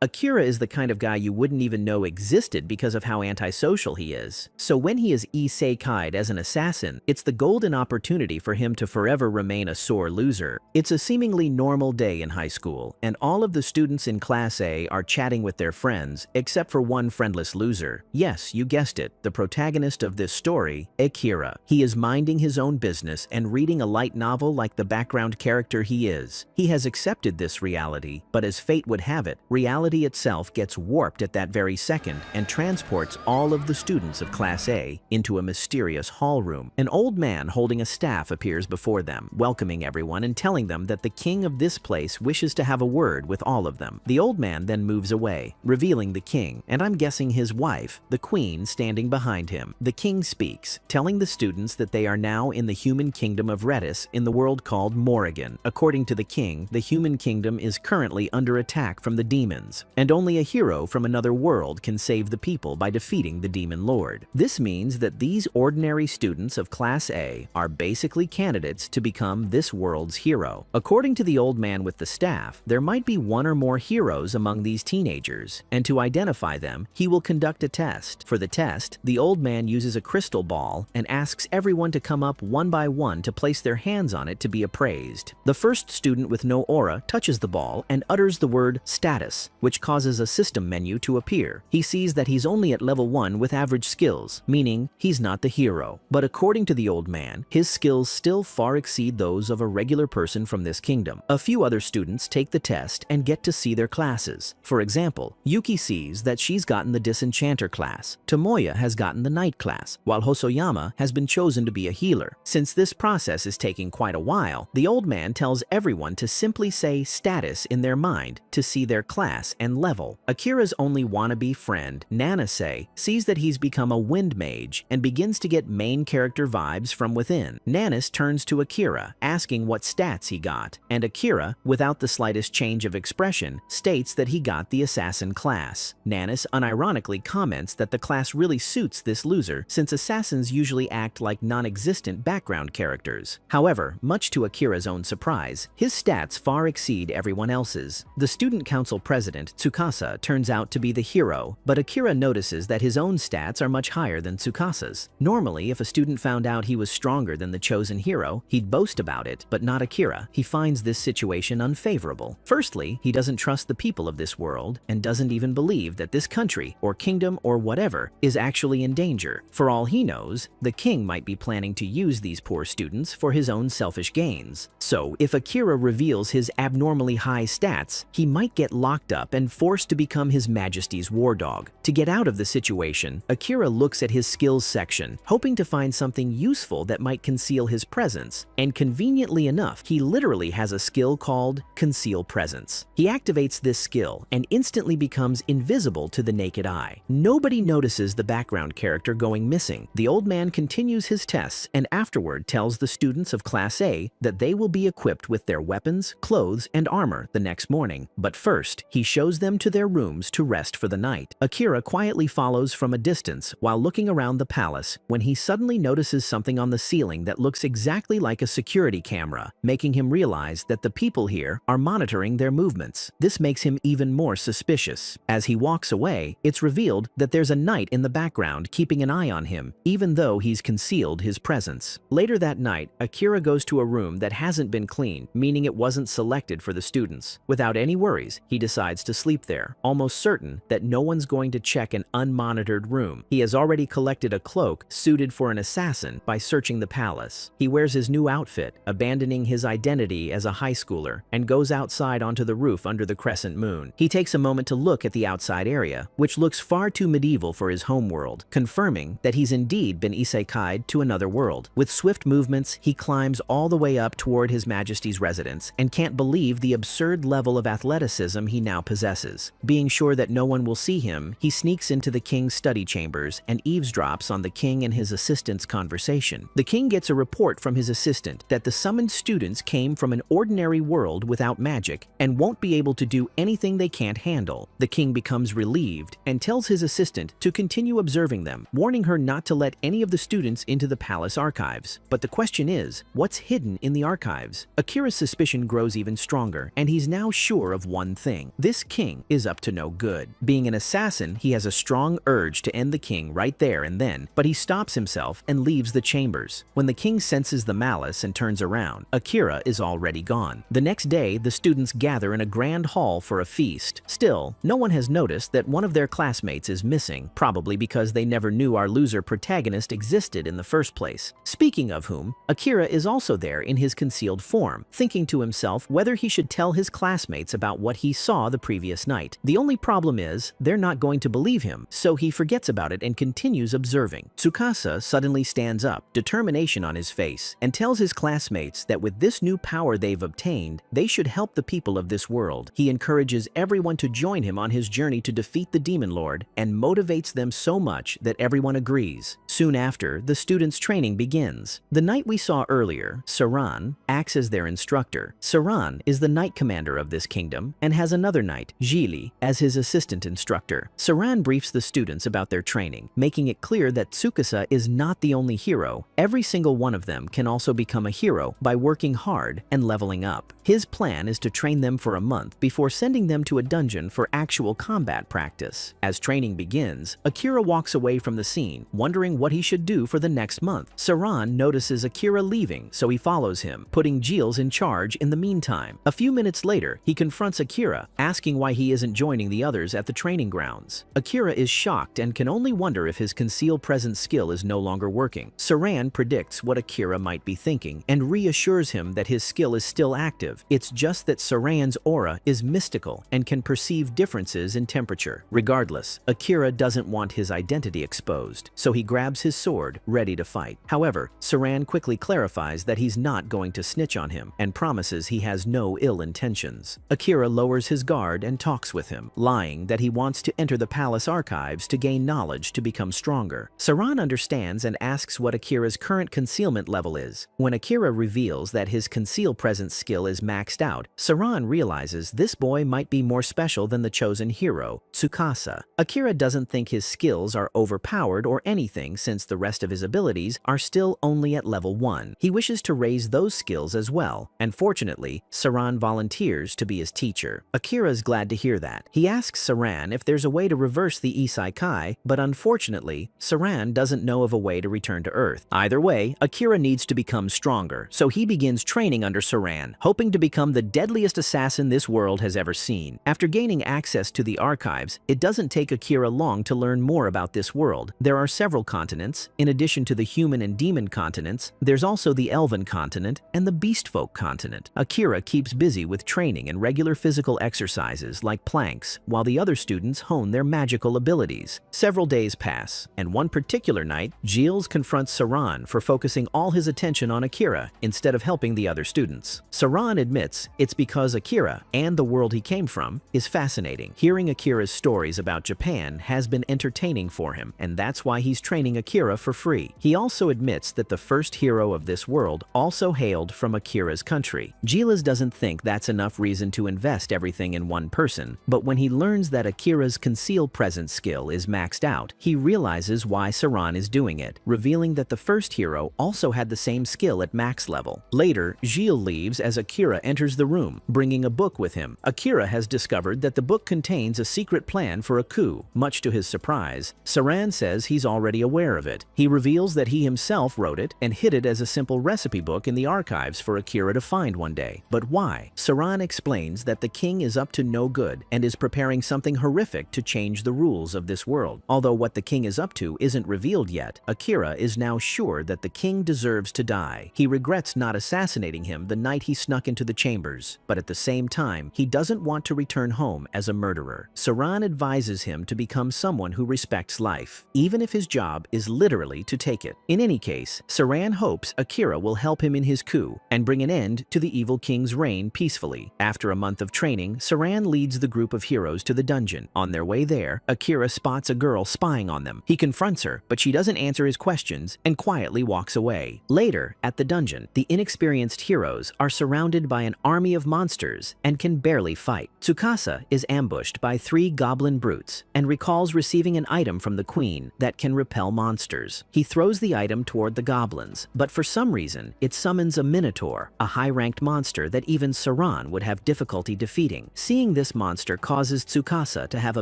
Akira is the kind of guy you wouldn't even know existed because of how antisocial he is. So when he is isekai'd as an assassin, it's the golden opportunity for him to forever remain a sore loser. It's a seemingly normal day in high school, and all of the students in Class A are chatting with their friends, except for one friendless loser. Yes, you guessed it, the protagonist of this story, Akira. He is minding his own business and reading a light novel like the background character he is. He has accepted this reality, but as fate would have it, reality itself gets warped at that very second and transports all of the students of Class A into a mysterious hall room. An old man holding a staff appears before them, welcoming everyone and telling them that the king of this place wishes to have a word with all of them. The old man then moves away, revealing the king, and I'm guessing his wife, the queen, standing behind him. The king speaks, telling the students that they are now in the human kingdom of Redis in the world called Morrigan. According to the king, the human kingdom is currently under attack from the demons, and only a hero from another world can save the people by defeating the demon lord. This means that these ordinary students of Class A are basically candidates to become this world's hero. According to the old man with the staff, there might be one or more heroes among these teenagers, and to identify them, he will conduct a test. For the test, the old man uses a crystal ball and asks everyone to come up one by one to place their hands on it to be appraised. The first student with no aura touches the ball and utters the word status, which causes a system menu to appear. He sees that he's only at level 1 with average skills, meaning he's not the hero. But according to the old man, his skills still far exceed those of a regular person from this kingdom. A few other students take the test and get to see their classes. For example, Yuki sees that she's gotten the Disenchanter class, Tomoya has gotten the Knight class, while Hosoyama has been chosen to be a healer. Since this process is taking quite a while, the old man tells everyone to simply say status in their mind to see their class and level. Akira's only wannabe friend, Nanase, sees that he's become a wind mage and begins to get main character vibes from within. Nanis turns to Akira, asking what stats he got, and Akira, without the slightest change of expression, states that he got the assassin class. Nanis unironically comments that the class really suits this loser, since assassins usually act like non-existent background characters. However, much to Akira's own surprise, his stats far exceed everyone else's. The student council president, Tsukasa, turns out to be the hero, but Akira notices that his own stats are much higher than Tsukasa's. Normally, if a student found out he was stronger than the chosen hero, he'd boast about it, but not Akira. He finds this situation unfavorable. Firstly, he doesn't trust the people of this world and doesn't even believe that this country, or kingdom, or whatever, is actually in danger. For all he knows, the king might be planning to use these poor students for his own selfish gains. So, if Akira reveals his abnormally high stats, he might get locked up and forced to become His Majesty's war dog. To get out of the situation, Akira looks at his skills section, hoping to find something useful that might conceal his presence, and conveniently enough, he literally has a skill called Conceal Presence. He activates this skill and instantly becomes invisible to the naked eye. Nobody notices the background character going missing. The old man continues his tests and afterward tells the students of Class A that they will be equipped with their weapons, clothes, and armor the next morning. But first, he shows them to their rooms to rest for the night. Akira quietly follows from a distance while looking around the palace when he suddenly notices something on the ceiling that looks exactly like a security camera, making him realize that the people here are monitoring their movements. This makes him even more suspicious. As he walks away, it's revealed that there's a knight in the background keeping an eye on him, even though he's concealed his presence. Later that night, Akira goes to a room that hasn't been cleaned, meaning it wasn't selected for the students. Without any worries, he decides to sleep there, almost certain that no one's going to check an unmonitored room. He has already collected a cloak suited for an assassin by searching the palace. He wears his new outfit, abandoning his identity as a high schooler, and goes outside onto the roof under the crescent moon. He takes a moment to look at the outside area, which looks far too medieval for his homeworld, confirming that he's indeed been isekai'd to another world. With swift movements, he climbs all the way up toward His Majesty's residence and can't believe the absurd level of athleticism he now possesses. Being sure that no one will see him, he sneaks into the king's study chambers and eavesdrops on the king and his assistant's conversation. The king gets a report from his assistant that the summoned students came from an ordinary world without magic and won't be able to do anything they can't handle. The king becomes relieved and tells his assistant to continue observing them, warning her not to let any of the students into the palace archives. But the question is, what's hidden in the archives? Akira's suspicion grows even stronger, and he's now sure of one thing. This king is up to no good. Being an assassin, he has a strong urge to end the king right there and then, but he stops himself and leaves the chambers. When the king senses the malice and turns around, Akira is already gone. The next day, the students gather in a grand hall for a feast. Still, no one has noticed that one of their classmates is missing, probably because they never knew our loser protagonist existed in the first place. Speaking of whom, Akira is also there in his concealed form, thinking to himself whether he should tell his classmates about what he saw the previous night. The only problem is, they're not going to believe him, so he forgets about it and continues observing. Tsukasa suddenly stands up, determination on his face, and tells his classmates that with this new power they've obtained, they should help the people of this world. He encourages everyone to join him on his journey to defeat the Demon Lord and motivates them so much that everyone agrees. Soon after, the students' training begins. The knight we saw earlier, Saran, acts as their instructor. Saran is the knight commander of this kingdom and has another knight, Jili, as his assistant instructor. Saran briefs the students about their training, making it clear that Tsukasa is not the only hero. Every single one of them can also become a hero by working hard and leveling up. His plan is to train them for a month before sending them to a dungeon for actual combat practice. As training begins, Akira walks away from the scene, wondering what he should do for the next month. Saran notices Akira leaving, so he follows him, putting Gilles in charge in the meantime. A few minutes later, he confronts Akira, asking why he isn't joining the others at the training grounds. Akira is shocked and can only wonder if his conceal presence skill is no longer working. Saran predicts what Akira might be thinking and reassures him that his skill is still active. It's just that Saran's aura is mystical and can perceive differences in temperature. Regardless, Akira doesn't want his identity exposed, so he grabs his sword, ready to fight. However, Saran quickly clarifies that he's not going to snitch on him and promises he has no ill intentions. Akira lowers his guard and talks with him, lying that he wants to enter the palace archives to gain knowledge to become stronger. Saran understands and asks what Akira's current concealment level is. When Akira reveals that his conceal presence skill is maxed out, Saran realizes this boy might be more special than the chosen hero, Tsukasa. Akira doesn't think his skills are overpowered or anything since the rest of his abilities are still only at level 1. He wishes to raise those skills as well, and fortunately, Saran volunteers to be his teacher. Akira is glad to hear that. He asks Saran if there's a way to reverse the Isekai, but unfortunately, Saran doesn't know of a way to return to Earth. Either way, Akira needs to become stronger, so he begins training under Saran, hoping to become the deadliest assassin this world has ever seen. After gaining access to the archives, it doesn't take Akira long to learn more about this world. There are several continents. In addition to the human and demon continents, there's also the elven continent and the beastfolk continent. Akira keeps busy with training and regular physical exercises like planks, while the other students hone their magical abilities. Several days pass, and one particular night, Gilles confronts Saran for focusing all his attention on Akira instead of helping the other students. Saran admits it's because Akira, and the world he came from, is fascinating. Hearing Akira's stories about Japan has been entertaining for him, and that's why he's training Akira for free. He also admits that the first hero of this world also hailed from Akira's country. Gilles doesn't think that's enough reason to invest everything in one person, but when he learns that Akira's conceal presence skill is maxed out, he realizes why Saran is doing it, revealing that the first hero also had the same skill at max level. Later, Gilles leaves as Akira enters the room, bringing a book with him. Akira has discovered that the book contains a secret plan for a coup. Much to his surprise, Saran says he's already aware of it. He reveals that he himself wrote it and hid it as a simple recipe book in the archives for Akira to find one day. But why? Saran explains that the king is up to no good and is preparing something horrific to change the rules of this world. Although what the king is up to isn't revealed yet, Akira is now sure that the king deserves to die. He regrets not assassinating him the night he snuck into the chambers, but at the same time, he doesn't want to return home as a murderer. Saran advises him to become someone who respects life, even if his job is literally to take it. In any case, Saran hopes Akira will help him in his coup and bring an end to the evil king's reign peacefully. After a month of training, Saran leads the group of heroes to the dungeon. On their way there, Akira spots a girl spying on them. He confronts her, but she doesn't answer his questions and quietly walks away. Later, at the dungeon, the inexperienced heroes are surrounded by an army of monsters and can barely fight. Tsukasa is ambushed by 3 goblin brutes and recalls receiving an item from the queen that can repel monsters. He throws the item toward the goblins, but for some reason, it summons a minotaur, a high-ranked monster that even Saran would have difficulty defeating. Seeing this monster causes Tsukasa to have a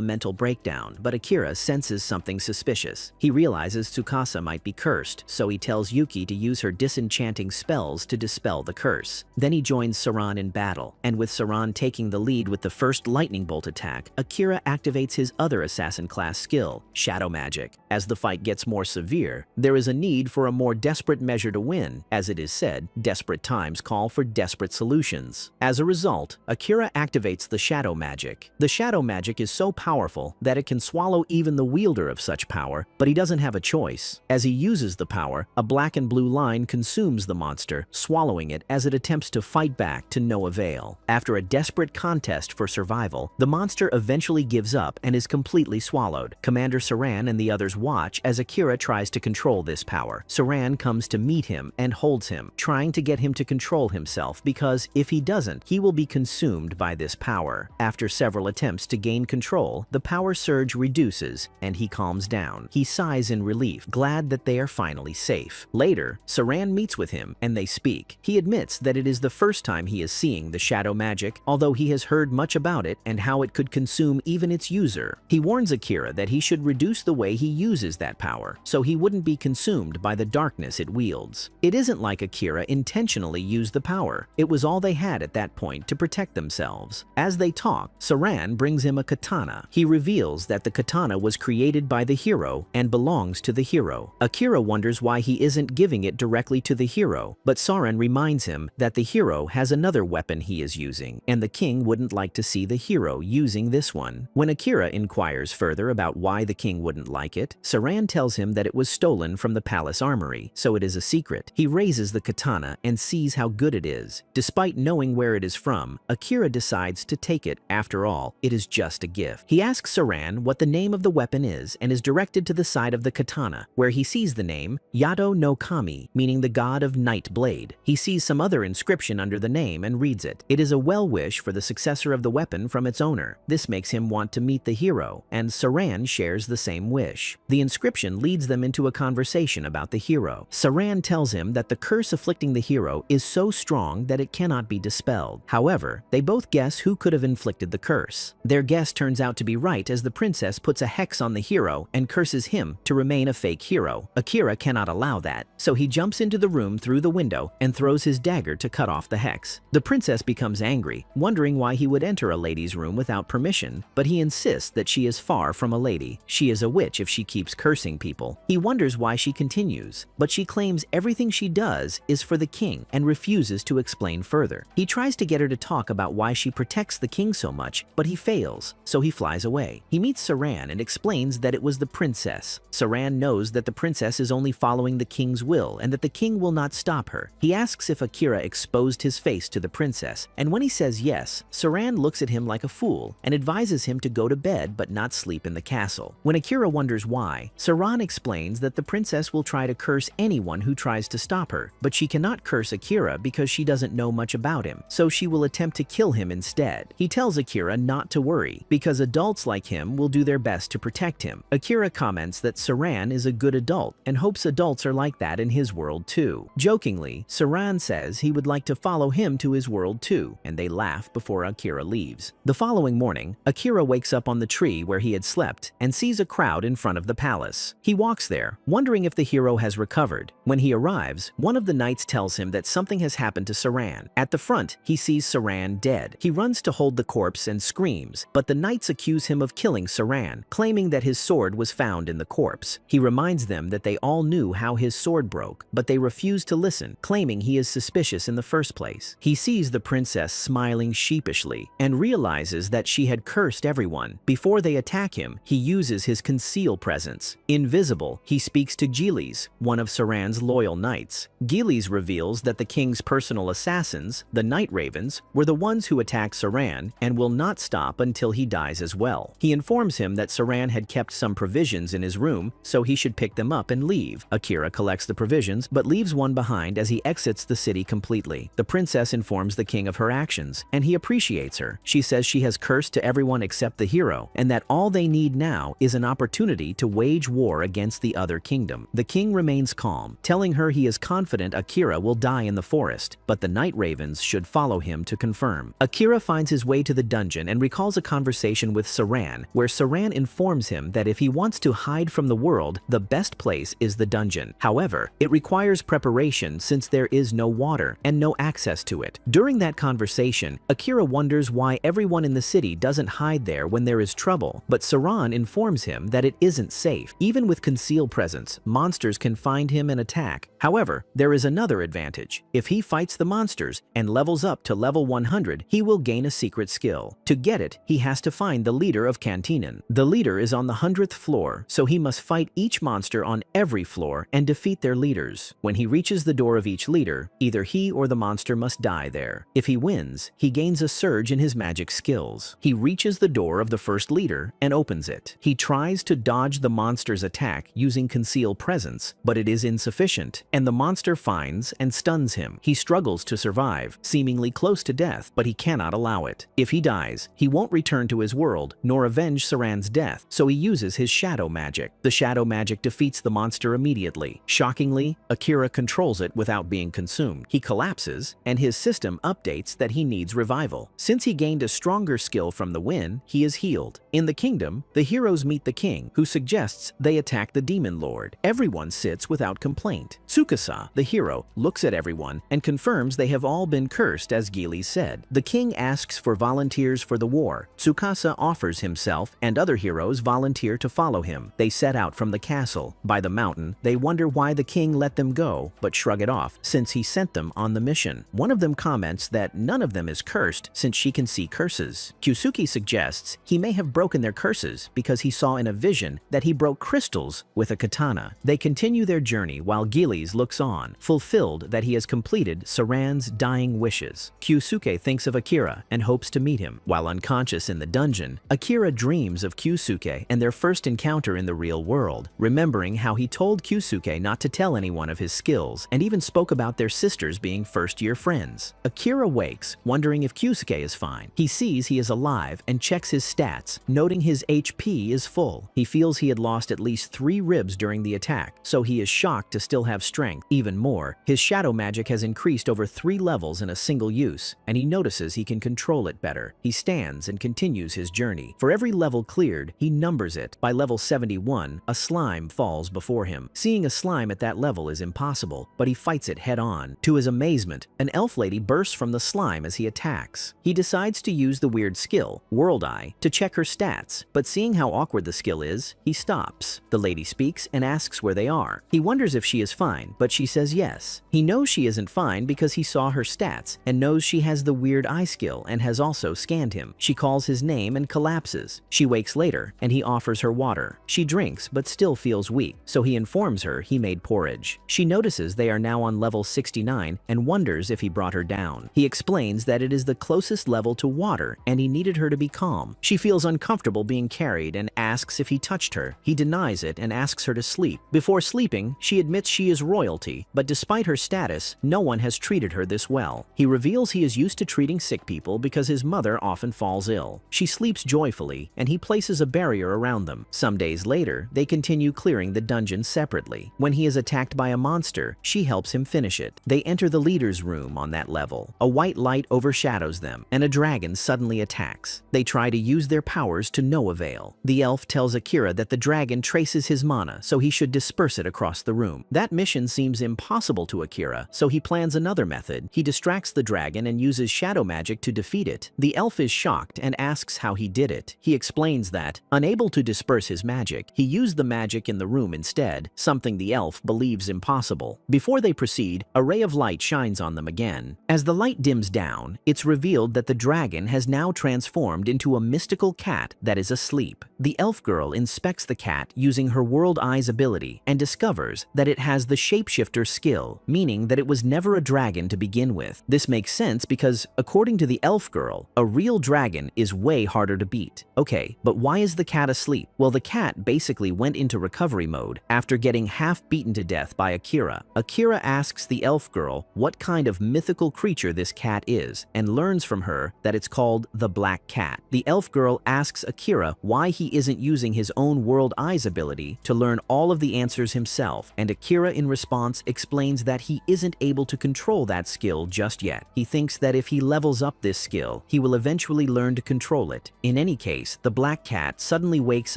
mental breakdown, but Akira senses something suspicious. He realizes Tsukasa might be cursed, so he tells Yuki to use her disenchanting spells to dispel the curse. Then he joins Saran in battle, and with Saran taking the lead with the first lightning bolt attack, Akira activates his other assassin class skill, Shadow Magic. As the fight gets more severe, there is a need for a more desperate measure to win. As it is said, desperate times call for desperate solutions. As a result, Akira activates the Shadow Magic. The Shadow Magic is so powerful that it can swallow even the wielder of such power, but he doesn't have a choice. As he uses the power, a black and blue line consumes the monster, swallowing it as it attempts to fight back to no avail. After a desperate contest for survival, the monster eventually gives up and is completely swallowed. Commander Saran and the others watch as Akira tries to control this power. Saran comes to meet him and holds him, trying to get him to control himself because if he doesn't, he will be consumed by this power. After several attempts to gain control, the power surge reduces and he calms down. He sighs in relief, glad that they are finally safe. Later, Saran meets with him and they speak. He admits that it is the first time he is seeing the Shadow Magic, although he has heard much about it and how it could consume even its user. He warns Akira that he should reduce the way he uses that power, so he wouldn't be consumed by the darkness it wields. It isn't like Akira intentionally used the power. It was all they had at that point to protect themselves. As they talk, Saran brings him a katana. He reveals that the katana was created by the hero and belongs to the hero. Akira wonders why he isn't giving it directly to the hero, but Saran reminds him that the hero has another weapon he is using, and the king wouldn't like to see the hero using this one. When Akira inquires further about why the king wouldn't like it, Saran tells him that it was stolen from the palace armory, so it is a secret. He raises the katana and sees how good it is. Despite knowing where it is from, Akira decides to take it. After all, it is just a gift. He asks Saran what the name of the weapon is and is directed to the side of the katana, where he sees the name Yado no Kami, meaning the god of Night Blade. He sees some other inscription under the name and reads it. It is a well-wish for the successor of the weapon from its owner. This makes him want to meet the hero, and Saran shares the same wish. The inscription leads them into a conversation about the hero. Saran tells him that the curse afflicting the hero is so strong that it cannot be dispelled. However, they both guess who could have inflicted the curse. Their guess turns out to be right as the princess puts a hex on the hero and curses him to remain a fake hero. Akira cannot allow that, so he jumps into the room through the window and throws his dagger to cut off the hex. The princess becomes angry, wondering why he would enter a lady's room without permission, but he insists that she is far from a lady. She is a witch if she keeps cursing people. He wonders why she continues, but she claims everything she does is for the king and refuses to explain further. He tries to get her to talk about why she protects the king so much, but he fails, so he flies away. He meets Saran and explains that it was the princess. Saran knows that the princess is only following the king's will and that the king will not stop her. He asks if Akira exposed his face to the princess, and when he says yes, Saran looks at him like a fool and advises him to go to bed but not sleep in the castle. When Akira wonders why, Saran explains that the princess will try to curse anyone who tries to stop her, but she cannot curse Akira because she doesn't know much about him, so she will attempt to kill him instead. He tells Akira not to worry, because adults like him will do their best to protect him. Akira comments that Saran is a good adult and hopes adults are like that in his world too. Jokingly, Saran says he would like to follow him to his world too, and they laugh before Akira leaves. The following morning, Akira wakes up on the tree where he had slept and sees a crowd in front of the palace. He walks there, wondering if the hero has recovered. When he arrives, one of the knights tells him that something has happened to Saran. At the front, he sees Saran dead. He runs to hold the corpse and screams, but the knights accuse him of killing Saran, claiming that his sword was found in the corpse. He reminds them that they all knew how his sword broke, but they refuse to listen, claiming he is suspicious in the first place. He sees the princess smiling sheepishly and realizes that she had cursed everyone. Before they attack him, he uses his conceal presence. Invisible, he speaks to Giles, one of Saran's loyal knights. Giles reveals that the king's personal assassins, the Night Ravens, were the ones who attacked Saran and will not stop until he dies as well. He informs him that Saran had kept some provisions in his room, so he should pick them up and leave. Akira collects the provisions but leaves one behind as he exits the city completely. The princess informs the king of her actions, and he appreciates her. She says she has cursed to everyone except the hero, and that all they need now is an opportunity to wage war against the other kingdom. The king remains calm, telling her he is confident Akira will die in the forest, but the Night Ravens should follow him to confirm. Akira finds his way to to the dungeon and recalls a conversation with Saran, where Saran informs him that if he wants to hide from the world, the best place is the dungeon. However, it requires preparation since there is no water and no access to it. During that conversation, Akira wonders why everyone in the city doesn't hide there when there is trouble, but Saran informs him that it isn't safe. Even with concealed presence, monsters can find him and attack. However, there is another advantage. If he fights the monsters and levels up to level 100, he will gain a secret skill. To get it, he has to find the leader of Cantinan. The leader is on the 100th floor, so he must fight each monster on every floor and defeat their leaders. When he reaches the door of each leader, either he or the monster must die there. If he wins, he gains a surge in his magic skills. He reaches the door of the first leader and opens it. He tries to dodge the monster's attack using concealed presence, but it is insufficient, and the monster finds and stuns him. He struggles to survive, seemingly close to death, but he cannot allow it. If he dies, he won't return to his world nor avenge Saran's death, so he uses his shadow magic. The shadow magic defeats the monster immediately. Shockingly, Akira controls it without being consumed. He collapses, and his system updates that he needs revival. Since he gained a stronger skill from the win, he is healed. In the kingdom, the heroes meet the king, who suggests they attack the demon lord. Everyone sits without complaint. Tsukasa, the hero, looks at everyone and confirms they have all been cursed as Gili said. The king asks for volunteers for the war. Tsukasa offers himself, and other heroes volunteer to follow him. They set out from the castle. By the mountain, they wonder why the king let them go, but shrug it off since he sent them on the mission. One of them comments that none of them is cursed since she can see curses. Kyusuke suggests he may have broken their curses because he saw in a vision that he broke crystals with a katana. They continue their journey while Gillies looks on, fulfilled that he has completed Saran's dying wishes. Kyusuke thinks of Akira and hopes to meet him. While unconscious in the dungeon, Akira dreams of Kyusuke and their first encounter in the real world, remembering how he told Kyusuke not to tell anyone of his skills and even spoke about their sisters being first-year friends. Akira wakes, wondering if Kyusuke is fine. He sees he is alive and checks his stats, noting his HP is full. He feels he had lost at least 3 ribs during the attack, so he is shocked to still have strength. Even more, his shadow magic has increased over 3 levels in a single use, and he notices he can control it better. He stands and continues his journey. For every level cleared, he numbers it. By level 71, a slime falls before him. Seeing a slime at that level is impossible, but he fights it head-on. To his amazement, an elf lady bursts from the slime as he attacks. He decides to use the weird skill, World Eye, to check her stats, but seeing how awkward the skill is, he stops. The lady speaks and asks where they are. He wonders if she is fine, but she says yes. He knows she isn't fine because he saw her stats and knows she has the weird eye skill and has also scanned him. She calls his name and collapses. She wakes later, and he offers her water. She drinks but still feels weak, so he informs her he made porridge. She notices they are now on level 69 and wonders if he brought her down. He explains that it is the closest level to water and he needed her to be calm. She feels uncomfortable being carried and asks if he touched her. He denies it and asks her to sleep. Before sleeping, she admits she is royalty, but despite her status, no one has treated her this well. He reveals he is used to treating sick people because his mother often falls ill. She sleeps joyfully, and he places a barrier around them. Some days later, they continue clearing the dungeon separately. When he is attacked by a monster, she helps him finish it. They enter the leader's room on that level. A white light overshadows them, and a dragon suddenly attacks. They try to use their powers to no avail. The elf tells Akira that the dragon traces his mana, so he should disperse it across the room. That mission seems impossible to Akira, so he plans another method. He distracts the dragon and uses shadow magic to defeat it. The elf is shocked and asks how he did it. He explains that, unable to disperse his magic, he used the magic in the room instead, something the elf believes impossible. Before they proceed, a ray of light shines on them again. As the light dims down, it's revealed that the dragon has now transformed into a mystical cat that is asleep. The elf girl inspects the cat using her World Eyes ability and discovers that it has the shapeshifter skill, meaning that it was never a dragon to begin with. This makes sense because, according to the elf girl, a real dragon is way harder to beat. Okay, but why is the cat asleep? Well, the cat basically went into recovery mode after getting half beaten to death by Akira. Akira asks the elf girl what kind of mythical creature this cat is and learns from her that it's called the Black Cat. The elf girl asks asks Akira why he isn't using his own World Eyes ability to learn all of the answers himself, and Akira in response explains that he isn't able to control that skill just yet. He thinks that if he levels up this skill, he will eventually learn to control it. In any case, the black cat suddenly wakes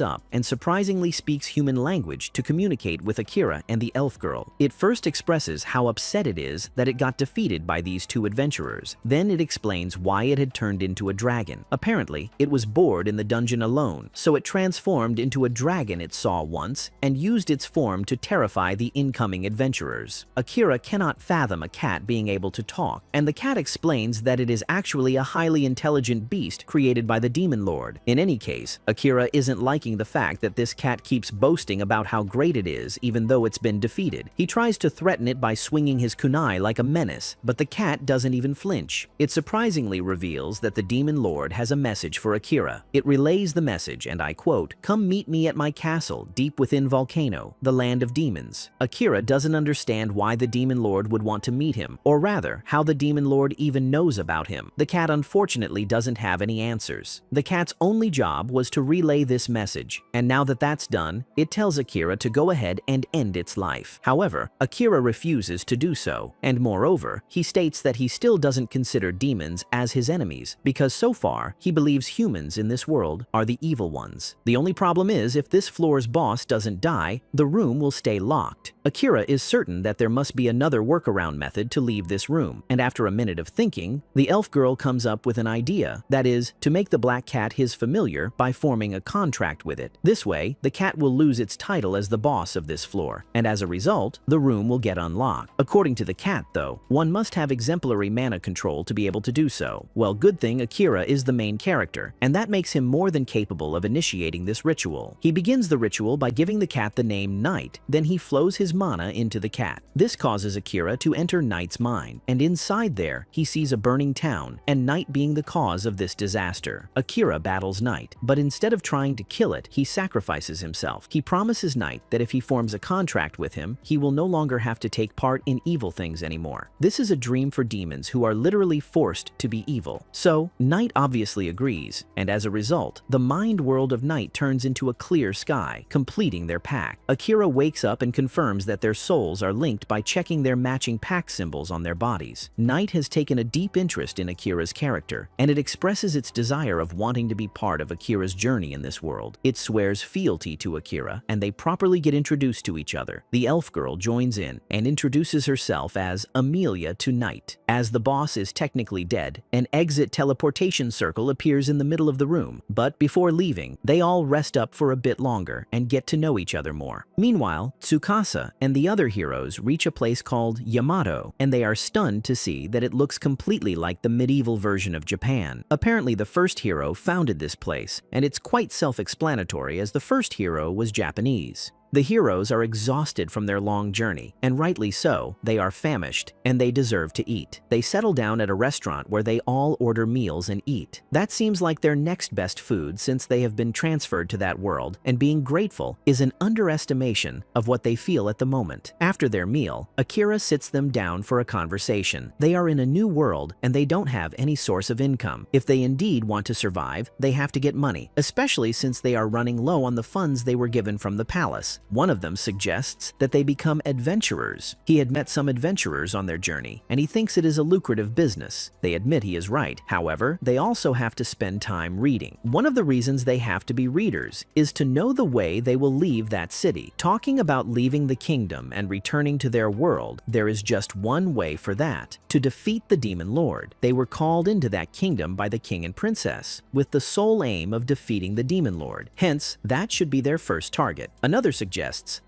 up and surprisingly speaks human language to communicate with Akira and the elf girl. It first expresses how upset it is that it got defeated by these two adventurers. Then it explains why it had turned into a dragon. Apparently, it was bored in the dungeon alone, so it transformed into a dragon it saw once and used its form to terrify the incoming adventurers. Akira cannot fathom a cat being able to talk, and the cat explains that it is actually a highly intelligent beast created by the Demon Lord. In any case, Akira isn't liking the fact that this cat keeps boasting about how great it is even though it's been defeated. He tries to threaten it by swinging his kunai like a menace, but the cat doesn't even flinch. It surprisingly reveals that the Demon Lord has a message for Akira. It relays the message, and I quote, "Come meet me at my castle deep within Volcano, the land of demons." Akira doesn't understand why the Demon Lord would want to meet him, or rather, how the Demon Lord even knows about him. The cat unfortunately doesn't have any answers. The cat's only job was to relay this message, and now that that's done, it tells Akira to go ahead and end its life. However, Akira refuses to do so, and moreover, he states that he still doesn't consider demons as his enemies, because so far, he believes humans in this world are the evil ones. The only problem is, if this floor's boss doesn't die, the room will stay locked. Akira is certain that there must be another workaround method to leave this room, and after a minute of thinking, the elf girl comes up with an idea, that is, to make the black cat his familiar by forming a contract with it. This way, the cat will lose its title as the boss of this floor, and as a result, the room will get unlocked. According to the cat, though, one must have exemplary mana control to be able to do so. Well, good thing Akira is the main character, and that makes him more than capable of initiating this ritual. He begins the ritual by giving the cat the name Night, then he flows his mana into the cat. This causes Akira to enter Night's mind, and inside there, he sees a burning town, and Night being the cause of this disaster. Akira battles Night, but instead of trying to kill it, he sacrifices himself. He promises Night that if he forms a contract with him, he will no longer have to take part in evil things anymore. This is a dream for demons who are literally forced to be evil. So, Night obviously agrees, and as a result, the mind world of Night turns into a clear sky, completing their pact. Akira wakes up and confirms that their souls are linked by checking their matching pact symbols on their bodies. Night has taken a deep interest in Akira's character, and it expresses its desire of wanting to be part of Akira's journey in this world. It swears fealty to Akira, and they properly get introduced to each other. The elf girl joins in and introduces herself as Amelia to Night. As the boss is technically dead, an exit teleportation circle appears in the middle of the room, but before leaving, they all rest up for a bit longer and get to know each other more. Meanwhile, Tsukasa and the other heroes reach a place called Yamato, and they are stunned to see that it looks completely like the medieval version of Japan. Apparently, the first hero founded this place, and it's quite self-explanatory as the first hero was Japanese. The heroes are exhausted from their long journey, and rightly so. They are famished, and they deserve to eat. They settle down at a restaurant where they all order meals and eat. That seems like their next best food since they have been transferred to that world, and being grateful is an underestimation of what they feel at the moment. After their meal, Akira sits them down for a conversation. They are in a new world, and they don't have any source of income. If they indeed want to survive, they have to get money, especially since they are running low on the funds they were given from the palace. One of them suggests that they become adventurers. He had met some adventurers on their journey, and he thinks it is a lucrative business. They admit he is right. However, they also have to spend time reading. One of the reasons they have to be readers is to know the way they will leave that city. Talking about leaving the kingdom and returning to their world, there is just one way for that: to defeat the Demon Lord. They were called into that kingdom by the king and princess, with the sole aim of defeating the Demon Lord. Hence, that should be their first target. Another suggestion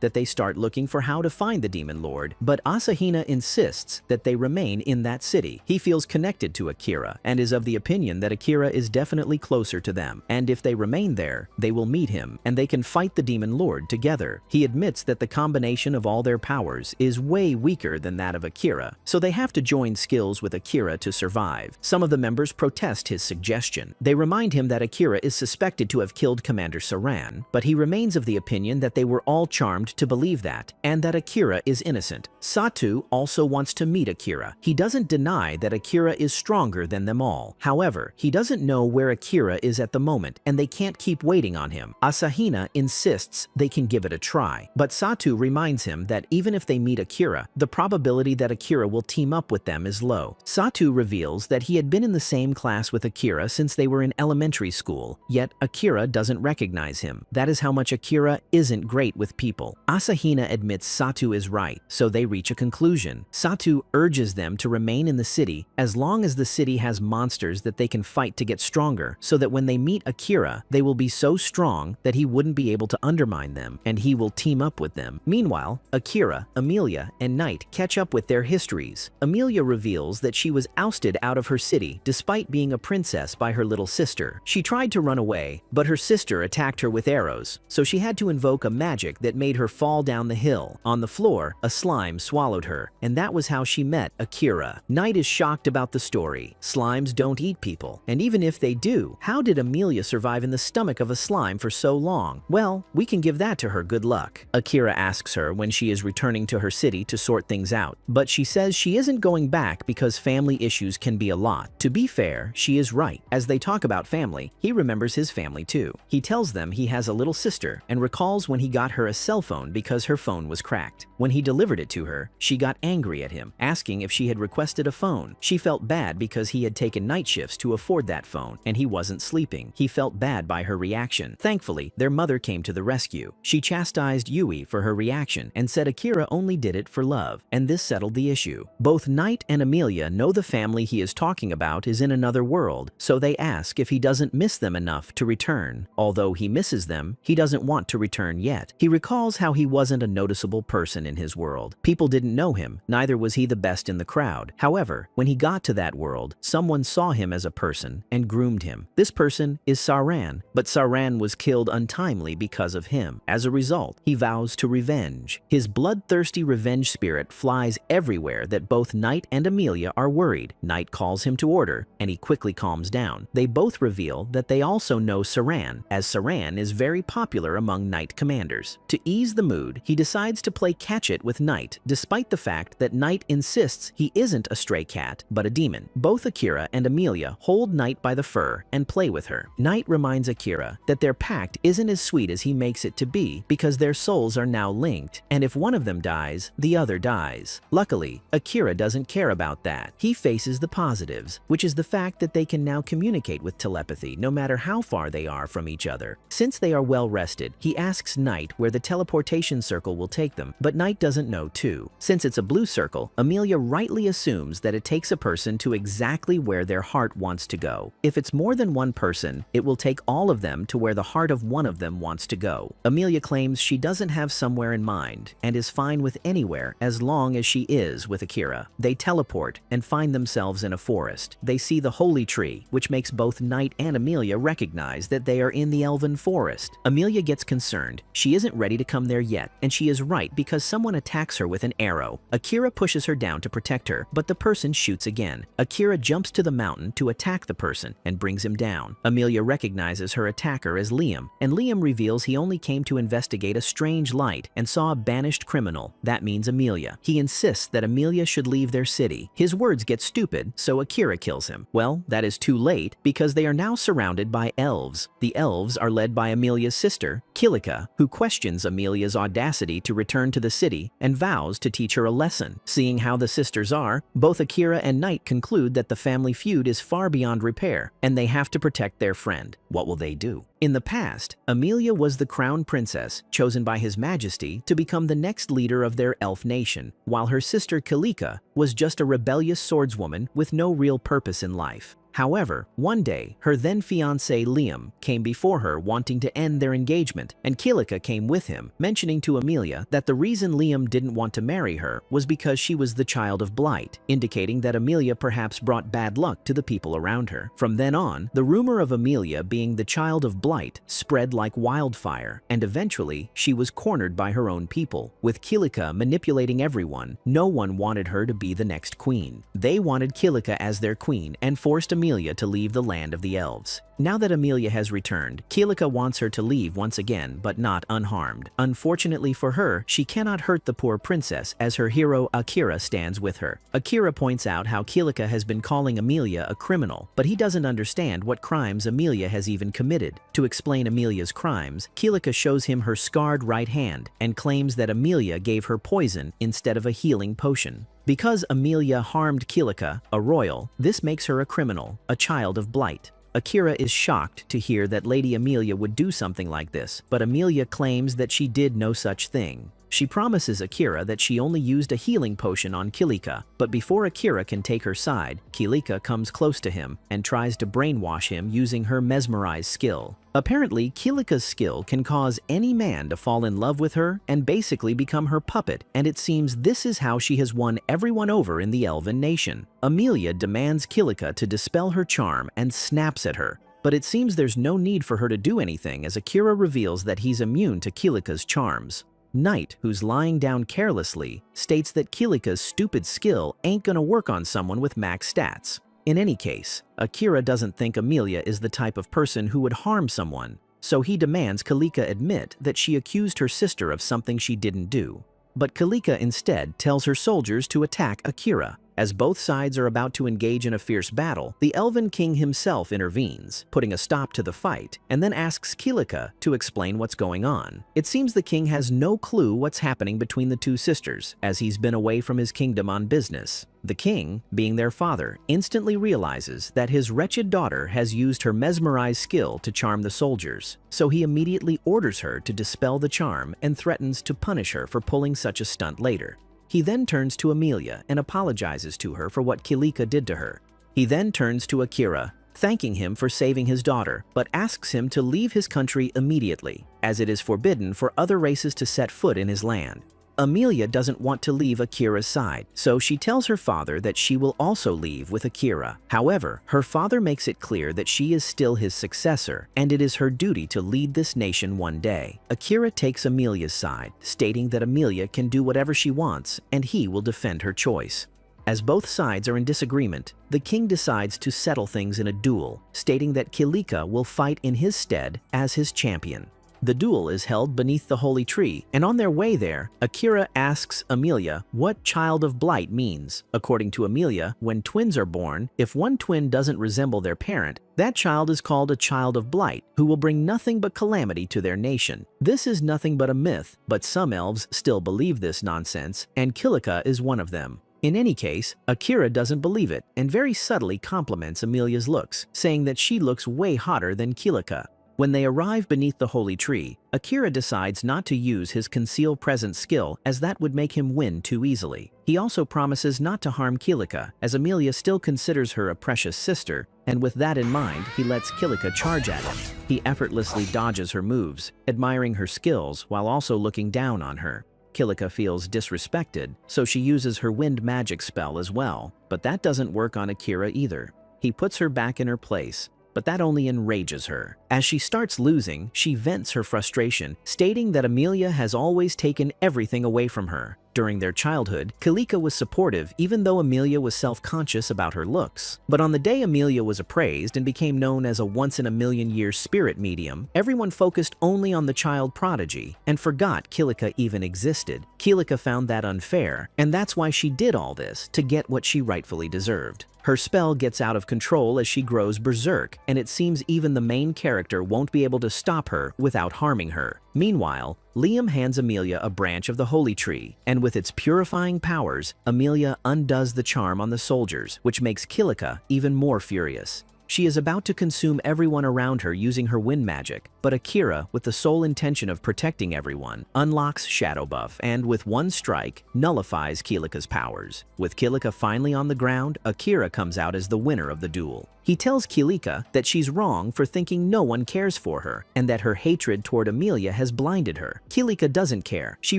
that they start looking for how to find the Demon Lord, but Asahina insists that they remain in that city. He feels connected to Akira and is of the opinion that Akira is definitely closer to them, and if they remain there, they will meet him and they can fight the Demon Lord together. He admits that the combination of all their powers is way weaker than that of Akira, so they have to join skills with Akira to survive. Some of the members protest his suggestion. They remind him that Akira is suspected to have killed Commander Saran, but he remains of the opinion that they were all all charmed to believe that, and that Akira is innocent. Satu also wants to meet Akira. He doesn't deny that Akira is stronger than them all. However, he doesn't know where Akira is at the moment, and they can't keep waiting on him. Asahina insists they can give it a try, but Satu reminds him that even if they meet Akira, the probability that Akira will team up with them is low. Satu reveals that he had been in the same class with Akira since they were in elementary school, yet Akira doesn't recognize him. That is how much Akira isn't great with people. Asahina admits Satu is right, so they reach a conclusion. Satu urges them to remain in the city as long as the city has monsters that they can fight to get stronger, so that when they meet Akira, they will be so strong that he wouldn't be able to undermine them, and he will team up with them. Meanwhile, Akira, Amelia, and Knight catch up with their histories. Amelia reveals that she was ousted out of her city despite being a princess by her little sister. She tried to run away, but her sister attacked her with arrows, so she had to invoke a magic that made her fall down the hill. On the floor, a slime swallowed her, and that was how she met Akira. Knight is shocked about the story. Slimes don't eat people, and even if they do, how did Amelia survive in the stomach of a slime for so long? Well, we can give that to her good luck. Akira asks her when she is returning to her city to sort things out, but she says she isn't going back because family issues can be a lot. To be fair, she is right. As they talk about family, he remembers his family too. He tells them he has a little sister and recalls when he got her a cell phone because her phone was cracked. When he delivered it to her, she got angry at him, asking if she had requested a phone. She felt bad because he had taken night shifts to afford that phone, and he wasn't sleeping. He felt bad by her reaction. Thankfully, their mother came to the rescue. She chastised Yui for her reaction and said Akira only did it for love, and this settled the issue. Both Knight and Amelia know the family he is talking about is in another world, so they ask if he doesn't miss them enough to return. Although he misses them, he doesn't want to return yet. He recalls how he wasn't a noticeable person in his world. People didn't know him, neither was he the best in the crowd. However, when he got to that world, someone saw him as a person and groomed him. This person is Saran, but Saran was killed untimely because of him. As a result, he vows to revenge. His bloodthirsty revenge spirit flies everywhere that both Knight and Amelia are worried. Knight calls him to order, and he quickly calms down. They both reveal that they also know Saran, as Saran is very popular among Knight commanders. To ease the mood, he decides to play catch-it with Knight, despite the fact that Knight insists he isn't a stray cat, but a demon. Both Akira and Amelia hold Knight by the fur and play with her. Knight reminds Akira that their pact isn't as sweet as he makes it to be because their souls are now linked, and if one of them dies, the other dies. Luckily, Akira doesn't care about that. He faces the positives, which is the fact that they can now communicate with telepathy no matter how far they are from each other. Since they are well rested, he asks Knight where the teleportation circle will take them, but Knight doesn't know too. Since it's a blue circle, Amelia rightly assumes that it takes a person to exactly where their heart wants to go. If it's more than one person, it will take all of them to where the heart of one of them wants to go. Amelia claims she doesn't have somewhere in mind and is fine with anywhere as long as she is with Akira. They teleport and find themselves in a forest. They see the holy tree, which makes both Knight and Amelia recognize that they are in the elven forest. Amelia gets concerned. She isn't ready to come there yet, and she is right because someone attacks her with an arrow. Akira pushes her down to protect her, but the person shoots again. Akira jumps to the mountain to attack the person and brings him down. Amelia recognizes her attacker as Liam, and Liam reveals he only came to investigate a strange light and saw a banished criminal. That means Amelia. He insists that Amelia should leave their city. His words get stupid, so Akira kills him. Well, that is too late because they are now surrounded by elves. The elves are led by Amelia's sister, Kilika, who questions Amelia's audacity to return to the city and vows to teach her a lesson. Seeing how the sisters are, both Akira and Knight conclude that the family feud is far beyond repair, and they have to protect their friend. What will they do? In the past, Amelia was the crown princess, chosen by His Majesty to become the next leader of their elf nation, while her sister Kilika was just a rebellious swordswoman with no real purpose in life. However, one day, her then-fiancé Liam came before her wanting to end their engagement, and Kilika came with him, mentioning to Amelia that the reason Liam didn't want to marry her was because she was the child of Blight, indicating that Amelia perhaps brought bad luck to the people around her. From then on, the rumor of Amelia being the child of Blight spread like wildfire, and eventually, she was cornered by her own people. With Kilika manipulating everyone, no one wanted her to be the next queen. They wanted Kilika as their queen and forced Amelia Amelia to leave the land of the elves. Now that Amelia has returned, Kilika wants her to leave once again, but not unharmed. Unfortunately for her, she cannot hurt the poor princess as her hero Akira stands with her. Akira points out how Kilika has been calling Amelia a criminal, but he doesn't understand what crimes Amelia has even committed. To explain Amelia's crimes, Kilika shows him her scarred right hand and claims that Amelia gave her poison instead of a healing potion. Because Amelia harmed Kilika, a royal, this makes her a criminal, a child of blight. Akira is shocked to hear that Lady Amelia would do something like this, but Amelia claims that she did no such thing. She promises Akira that she only used a healing potion on Kilika, but before Akira can take her side, Kilika comes close to him and tries to brainwash him using her mesmerize skill. Apparently, Kilika's skill can cause any man to fall in love with her and basically become her puppet, and it seems this is how she has won everyone over in the elven nation. Amelia demands Kilika to dispel her charm and snaps at her, but it seems there's no need for her to do anything as Akira reveals that he's immune to Kilika's charms. Knight, who's lying down carelessly, states that Kilika's stupid skill ain't gonna work on someone with max stats. In any case, Akira doesn't think Amelia is the type of person who would harm someone, so he demands Kilika admit that she accused her sister of something she didn't do. But Kilika instead tells her soldiers to attack Akira. As both sides are about to engage in a fierce battle, the Elven King himself intervenes, putting a stop to the fight, and then asks Kilika to explain what's going on. It seems the king has no clue what's happening between the two sisters, as he's been away from his kingdom on business. The king, being their father, instantly realizes that his wretched daughter has used her mesmerize skill to charm the soldiers, so he immediately orders her to dispel the charm and threatens to punish her for pulling such a stunt later. He then turns to Amelia and apologizes to her for what Kilika did to her. He then turns to Akira, thanking him for saving his daughter, but asks him to leave his country immediately, as it is forbidden for other races to set foot in his land. Amelia doesn't want to leave Akira's side, so she tells her father that she will also leave with Akira. However, her father makes it clear that she is still his successor, and it is her duty to lead this nation one day. Akira takes Amelia's side, stating that Amelia can do whatever she wants, and he will defend her choice. As both sides are in disagreement, the king decides to settle things in a duel, stating that Kilika will fight in his stead as his champion. The duel is held beneath the holy tree, and on their way there, Akira asks Amelia what child of blight means. According to Amelia, when twins are born, if one twin doesn't resemble their parent, that child is called a child of blight, who will bring nothing but calamity to their nation. This is nothing but a myth, but some elves still believe this nonsense, and Kilika is one of them. In any case, Akira doesn't believe it and very subtly compliments Amelia's looks, saying that she looks way hotter than Kilika. When they arrive beneath the holy tree, Akira decides not to use his conceal presence skill as that would make him win too easily. He also promises not to harm Kilika, as Amelia still considers her a precious sister, and with that in mind, he lets Kilika charge at him. He effortlessly dodges her moves, admiring her skills while also looking down on her. Kilika feels disrespected, so she uses her wind magic spell as well, but that doesn't work on Akira either. He puts her back in her place, but that only enrages her. As she starts losing, she vents her frustration, stating that Amelia has always taken everything away from her. During their childhood, Kilika was supportive even though Amelia was self-conscious about her looks. But on the day Amelia was appraised and became known as a once-in-a-million-year spirit medium, everyone focused only on the child prodigy and forgot Kilika even existed. Kilika found that unfair, and that's why she did all this, to get what she rightfully deserved. Her spell gets out of control as she grows berserk, and it seems even the main character won't be able to stop her without harming her. Meanwhile, Liam hands Amelia a branch of the holy tree, and with its purifying powers, Amelia undoes the charm on the soldiers, which makes Kilika even more furious. She is about to consume everyone around her using her wind magic, but Akira, with the sole intention of protecting everyone, unlocks Shadow Buff and, with one strike, nullifies Kilika's powers. With Kilika finally on the ground, Akira comes out as the winner of the duel. He tells Kilika that she's wrong for thinking no one cares for her, and that her hatred toward Amelia has blinded her. Kilika doesn't care. She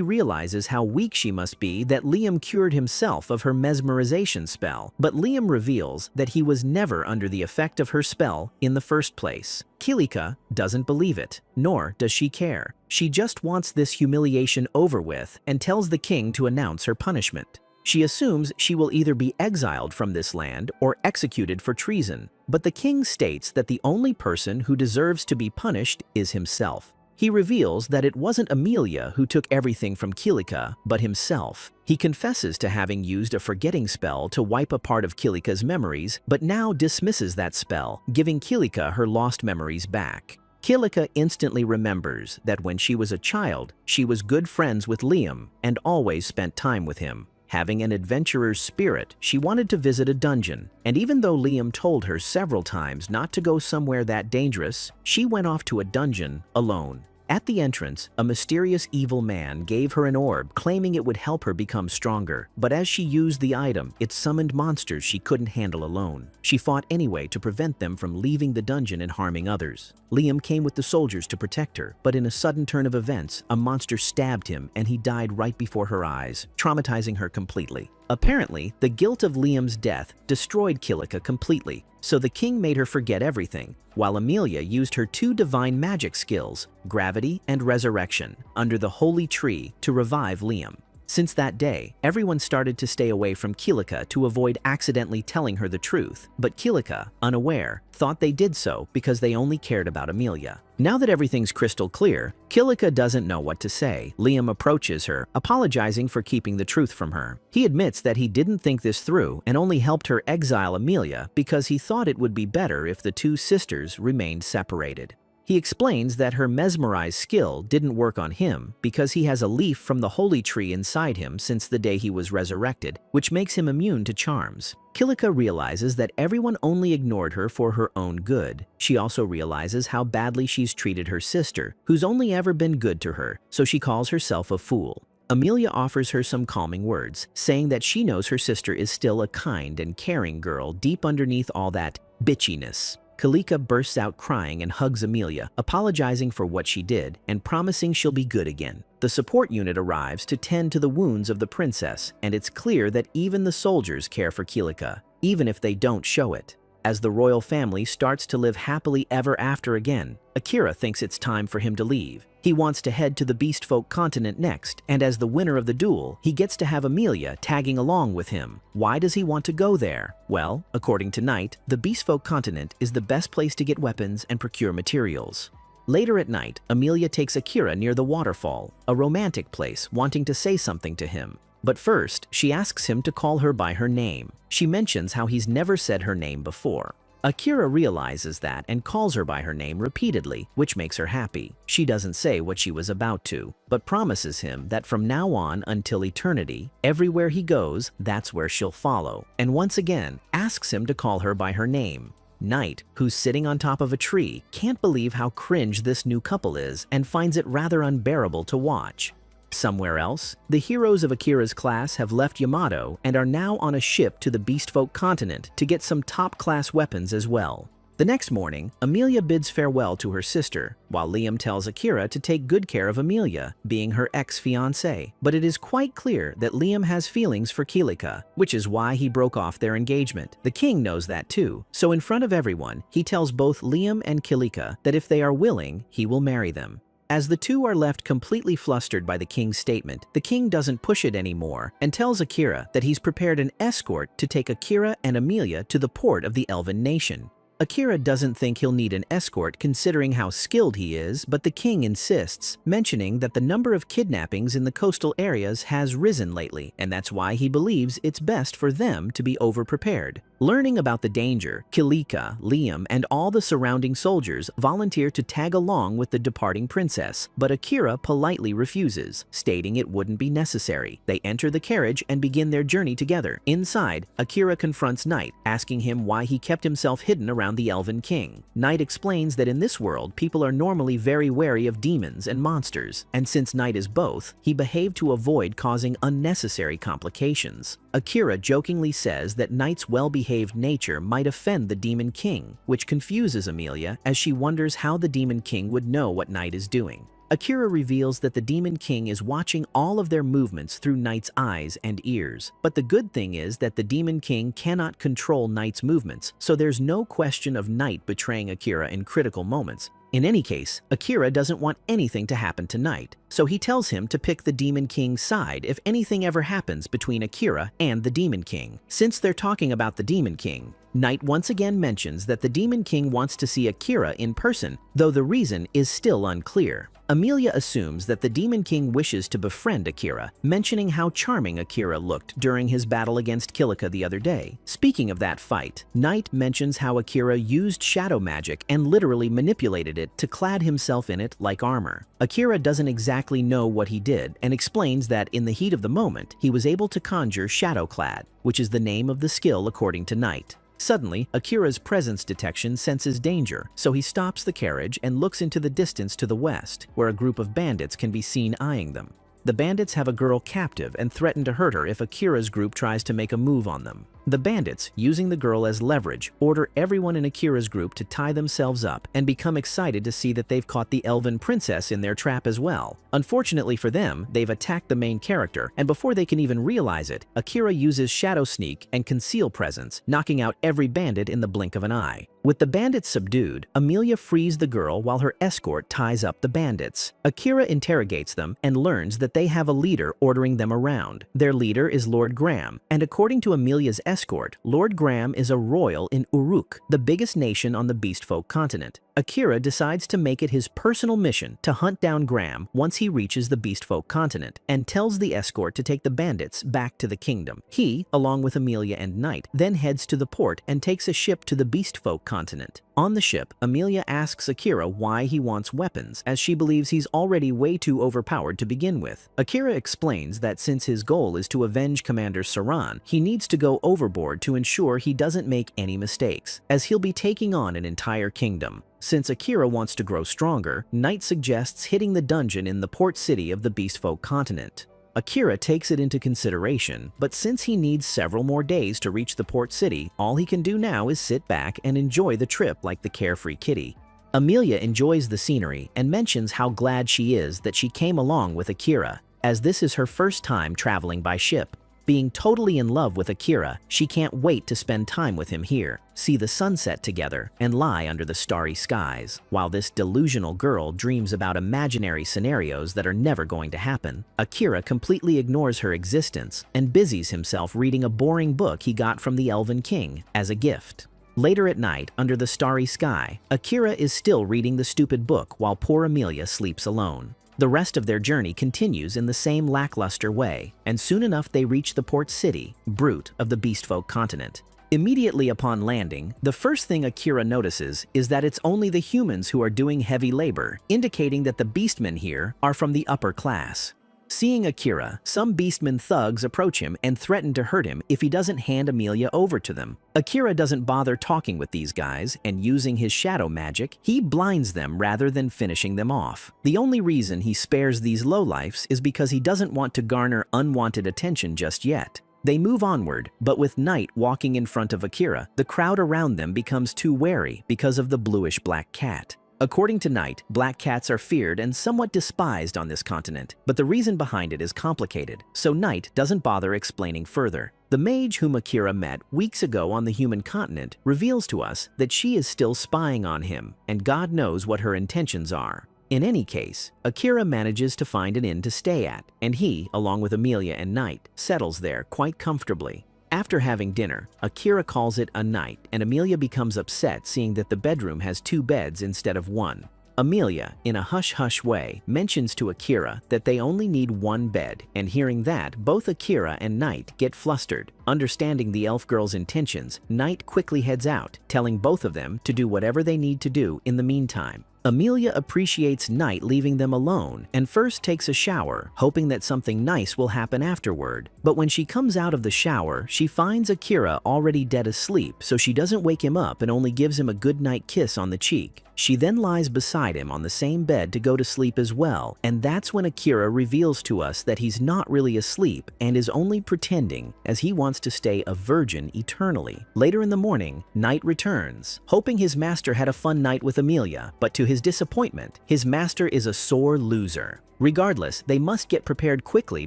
realizes how weak she must be that Liam cured himself of her mesmerization spell, but Liam reveals that he was never under the effect of her spell in the first place. Kilika doesn't believe it, nor does she care. She just wants this humiliation over with and tells the king to announce her punishment. She assumes she will either be exiled from this land or executed for treason, but the king states that the only person who deserves to be punished is himself. He reveals that it wasn't Amelia who took everything from Kilika, but himself. He confesses to having used a forgetting spell to wipe a part of Kilika's memories, but now dismisses that spell, giving Kilika her lost memories back. Kilika instantly remembers that when she was a child, she was good friends with Liam and always spent time with him. Having an adventurer's spirit, she wanted to visit a dungeon, and even though Liam told her several times not to go somewhere that dangerous, she went off to a dungeon alone. At the entrance, a mysterious evil man gave her an orb claiming it would help her become stronger, but as she used the item, it summoned monsters she couldn't handle alone. She fought anyway to prevent them from leaving the dungeon and harming others. Liam came with the soldiers to protect her, but in a sudden turn of events, a monster stabbed him and he died right before her eyes, traumatizing her completely. Apparently, the guilt of Liam's death destroyed Kilika completely, so the king made her forget everything, while Amelia used her 2 divine magic skills, gravity and resurrection, under the holy tree to revive Liam. Since that day, everyone started to stay away from Kilika to avoid accidentally telling her the truth, but Kilika, unaware, thought they did so because they only cared about Amelia. Now that everything's crystal clear, Kilika doesn't know what to say. Liam approaches her, apologizing for keeping the truth from her. He admits that he didn't think this through and only helped her exile Amelia because he thought it would be better if the 2 sisters remained separated. He explains that her mesmerize skill didn't work on him because he has a leaf from the holy tree inside him since the day he was resurrected, which makes him immune to charms. Kilika realizes that everyone only ignored her for her own good. She also realizes how badly she's treated her sister, who's only ever been good to her, so she calls herself a fool. Amelia offers her some calming words, saying that she knows her sister is still a kind and caring girl deep underneath all that bitchiness. Kilika bursts out crying and hugs Amelia, apologizing for what she did and promising she'll be good again. The support unit arrives to tend to the wounds of the princess, and it's clear that even the soldiers care for Kilika, even if they don't show it. As the royal family starts to live happily ever after again, Akira thinks it's time for him to leave. He wants to head to the Beastfolk continent next, and as the winner of the duel, he gets to have Amelia tagging along with him. Why does he want to go there? Well, according to Knight, the Beastfolk continent is the best place to get weapons and procure materials. Later at night, Amelia takes Akira near the waterfall, a romantic place, wanting to say something to him. But first, she asks him to call her by her name. She mentions how he's never said her name before. Akira realizes that and calls her by her name repeatedly, which makes her happy. She doesn't say what she was about to, but promises him that from now on until eternity, everywhere he goes, that's where she'll follow, and once again asks him to call her by her name. Knight, who's sitting on top of a tree, can't believe how cringe this new couple is and finds it rather unbearable to watch. Somewhere else, the heroes of Akira's class have left Yamato and are now on a ship to the Beastfolk continent to get some top-class weapons as well. The next morning, Amelia bids farewell to her sister, while Liam tells Akira to take good care of Amelia, being her ex-fiancée. But it is quite clear that Liam has feelings for Kilika, which is why he broke off their engagement. The king knows that too, so in front of everyone, he tells both Liam and Kilika that if they are willing, he will marry them. As the two are left completely flustered by the king's statement, the king doesn't push it anymore and tells Akira that he's prepared an escort to take Akira and Amelia to the port of the Elven nation. Akira doesn't think he'll need an escort considering how skilled he is, but the king insists, mentioning that the number of kidnappings in the coastal areas has risen lately, and that's why he believes it's best for them to be over-prepared. Learning about the danger, Kilika, Liam, and all the surrounding soldiers volunteer to tag along with the departing princess, but Akira politely refuses, stating it wouldn't be necessary. They enter the carriage and begin their journey together. Inside, Akira confronts Knight, asking him why he kept himself hidden around the Elven King. Knight explains that in this world, people are normally very wary of demons and monsters, and since Knight is both, he behaved to avoid causing unnecessary complications. Akira jokingly says that Knight's well-behaved nature might offend the Demon King, which confuses Amelia as she wonders how the Demon King would know what Knight is doing. Akira reveals that the Demon King is watching all of their movements through Knight's eyes and ears. But the good thing is that the Demon King cannot control Knight's movements, so there's no question of Knight betraying Akira in critical moments. In any case, Akira doesn't want anything to happen to Knight, so he tells him to pick the Demon King's side if anything ever happens between Akira and the Demon King. Since they're talking about the Demon King, Knight once again mentions that the Demon King wants to see Akira in person, though the reason is still unclear. Amelia assumes that the Demon King wishes to befriend Akira, mentioning how charming Akira looked during his battle against Kilika the other day. Speaking of that fight, Knight mentions how Akira used shadow magic and literally manipulated it to clad himself in it like armor. Akira doesn't exactly know what he did and explains that in the heat of the moment, he was able to conjure Shadowclad, which is the name of the skill according to Knight. Suddenly, Akira's presence detection senses danger, so he stops the carriage and looks into the distance to the west, where a group of bandits can be seen eyeing them. The bandits have a girl captive and threaten to hurt her if Akira's group tries to make a move on them. The bandits, using the girl as leverage, order everyone in Akira's group to tie themselves up and become excited to see that they've caught the elven princess in their trap as well. Unfortunately for them, they've attacked the main character, and before they can even realize it, Akira uses Shadow Sneak and Conceal Presence, knocking out every bandit in the blink of an eye. With the bandits subdued, Amelia frees the girl while her escort ties up the bandits. Akira interrogates them and learns that they have a leader ordering them around. Their leader is Lord Graham, and according to Amelia's escort, Lord Graham is a royal in Uruk, the biggest nation on the Beastfolk continent. Akira decides to make it his personal mission to hunt down Graham once he reaches the Beastfolk continent, and tells the escort to take the bandits back to the kingdom. He, along with Amelia and Knight, then heads to the port and takes a ship to the Beastfolk continent. On the ship, Amelia asks Akira why he wants weapons, as she believes he's already way too overpowered to begin with. Akira explains that since his goal is to avenge Commander Saran, he needs to go overboard to ensure he doesn't make any mistakes, as he'll be taking on an entire kingdom. Since Akira wants to grow stronger, Knight suggests hitting the dungeon in the port city of the Beastfolk continent. Akira takes it into consideration, but since he needs several more days to reach the port city, all he can do now is sit back and enjoy the trip like the carefree kitty. Amelia enjoys the scenery and mentions how glad she is that she came along with Akira, as this is her first time traveling by ship. Being totally in love with Akira, she can't wait to spend time with him here, see the sunset together, and lie under the starry skies. While this delusional girl dreams about imaginary scenarios that are never going to happen, Akira completely ignores her existence and busies himself reading a boring book he got from the Elven King as a gift. Later at night, under the starry sky, Akira is still reading the stupid book while poor Amelia sleeps alone. The rest of their journey continues in the same lackluster way, and soon enough they reach the port city, Brute, of the Beastfolk continent. Immediately upon landing, the first thing Akira notices is that it's only the humans who are doing heavy labor, indicating that the beastmen here are from the upper class. Seeing Akira, some beastmen thugs approach him and threaten to hurt him if he doesn't hand Amelia over to them. Akira doesn't bother talking with these guys, and using his shadow magic, he blinds them rather than finishing them off. The only reason he spares these lowlifes is because he doesn't want to garner unwanted attention just yet. They move onward, but with Knight walking in front of Akira, the crowd around them becomes too wary because of the bluish-black cat. According to Knight, black cats are feared and somewhat despised on this continent, but the reason behind it is complicated, so Knight doesn't bother explaining further. The mage whom Akira met weeks ago on the human continent reveals to us that she is still spying on him, and God knows what her intentions are. In any case, Akira manages to find an inn to stay at, and he, along with Amelia and Knight, settles there quite comfortably. After having dinner, Akira calls it a night, and Amelia becomes upset seeing that the bedroom has 2 beds instead of 1. Amelia, in a hush-hush way, mentions to Akira that they only need 1 bed, and hearing that, both Akira and Knight get flustered. Understanding the elf girl's intentions, Knight quickly heads out, telling both of them to do whatever they need to do in the meantime. Amelia appreciates Knight leaving them alone and first takes a shower, hoping that something nice will happen afterward. But when she comes out of the shower, she finds Akira already dead asleep, so she doesn't wake him up and only gives him a goodnight kiss on the cheek. She then lies beside him on the same bed to go to sleep as well, and that's when Akira reveals to us that he's not really asleep and is only pretending, as he wants to stay a virgin eternally. Later in the morning, Knight returns, hoping his master had a fun night with Amelia, but to his disappointment, his master is a sore loser. Regardless, they must get prepared quickly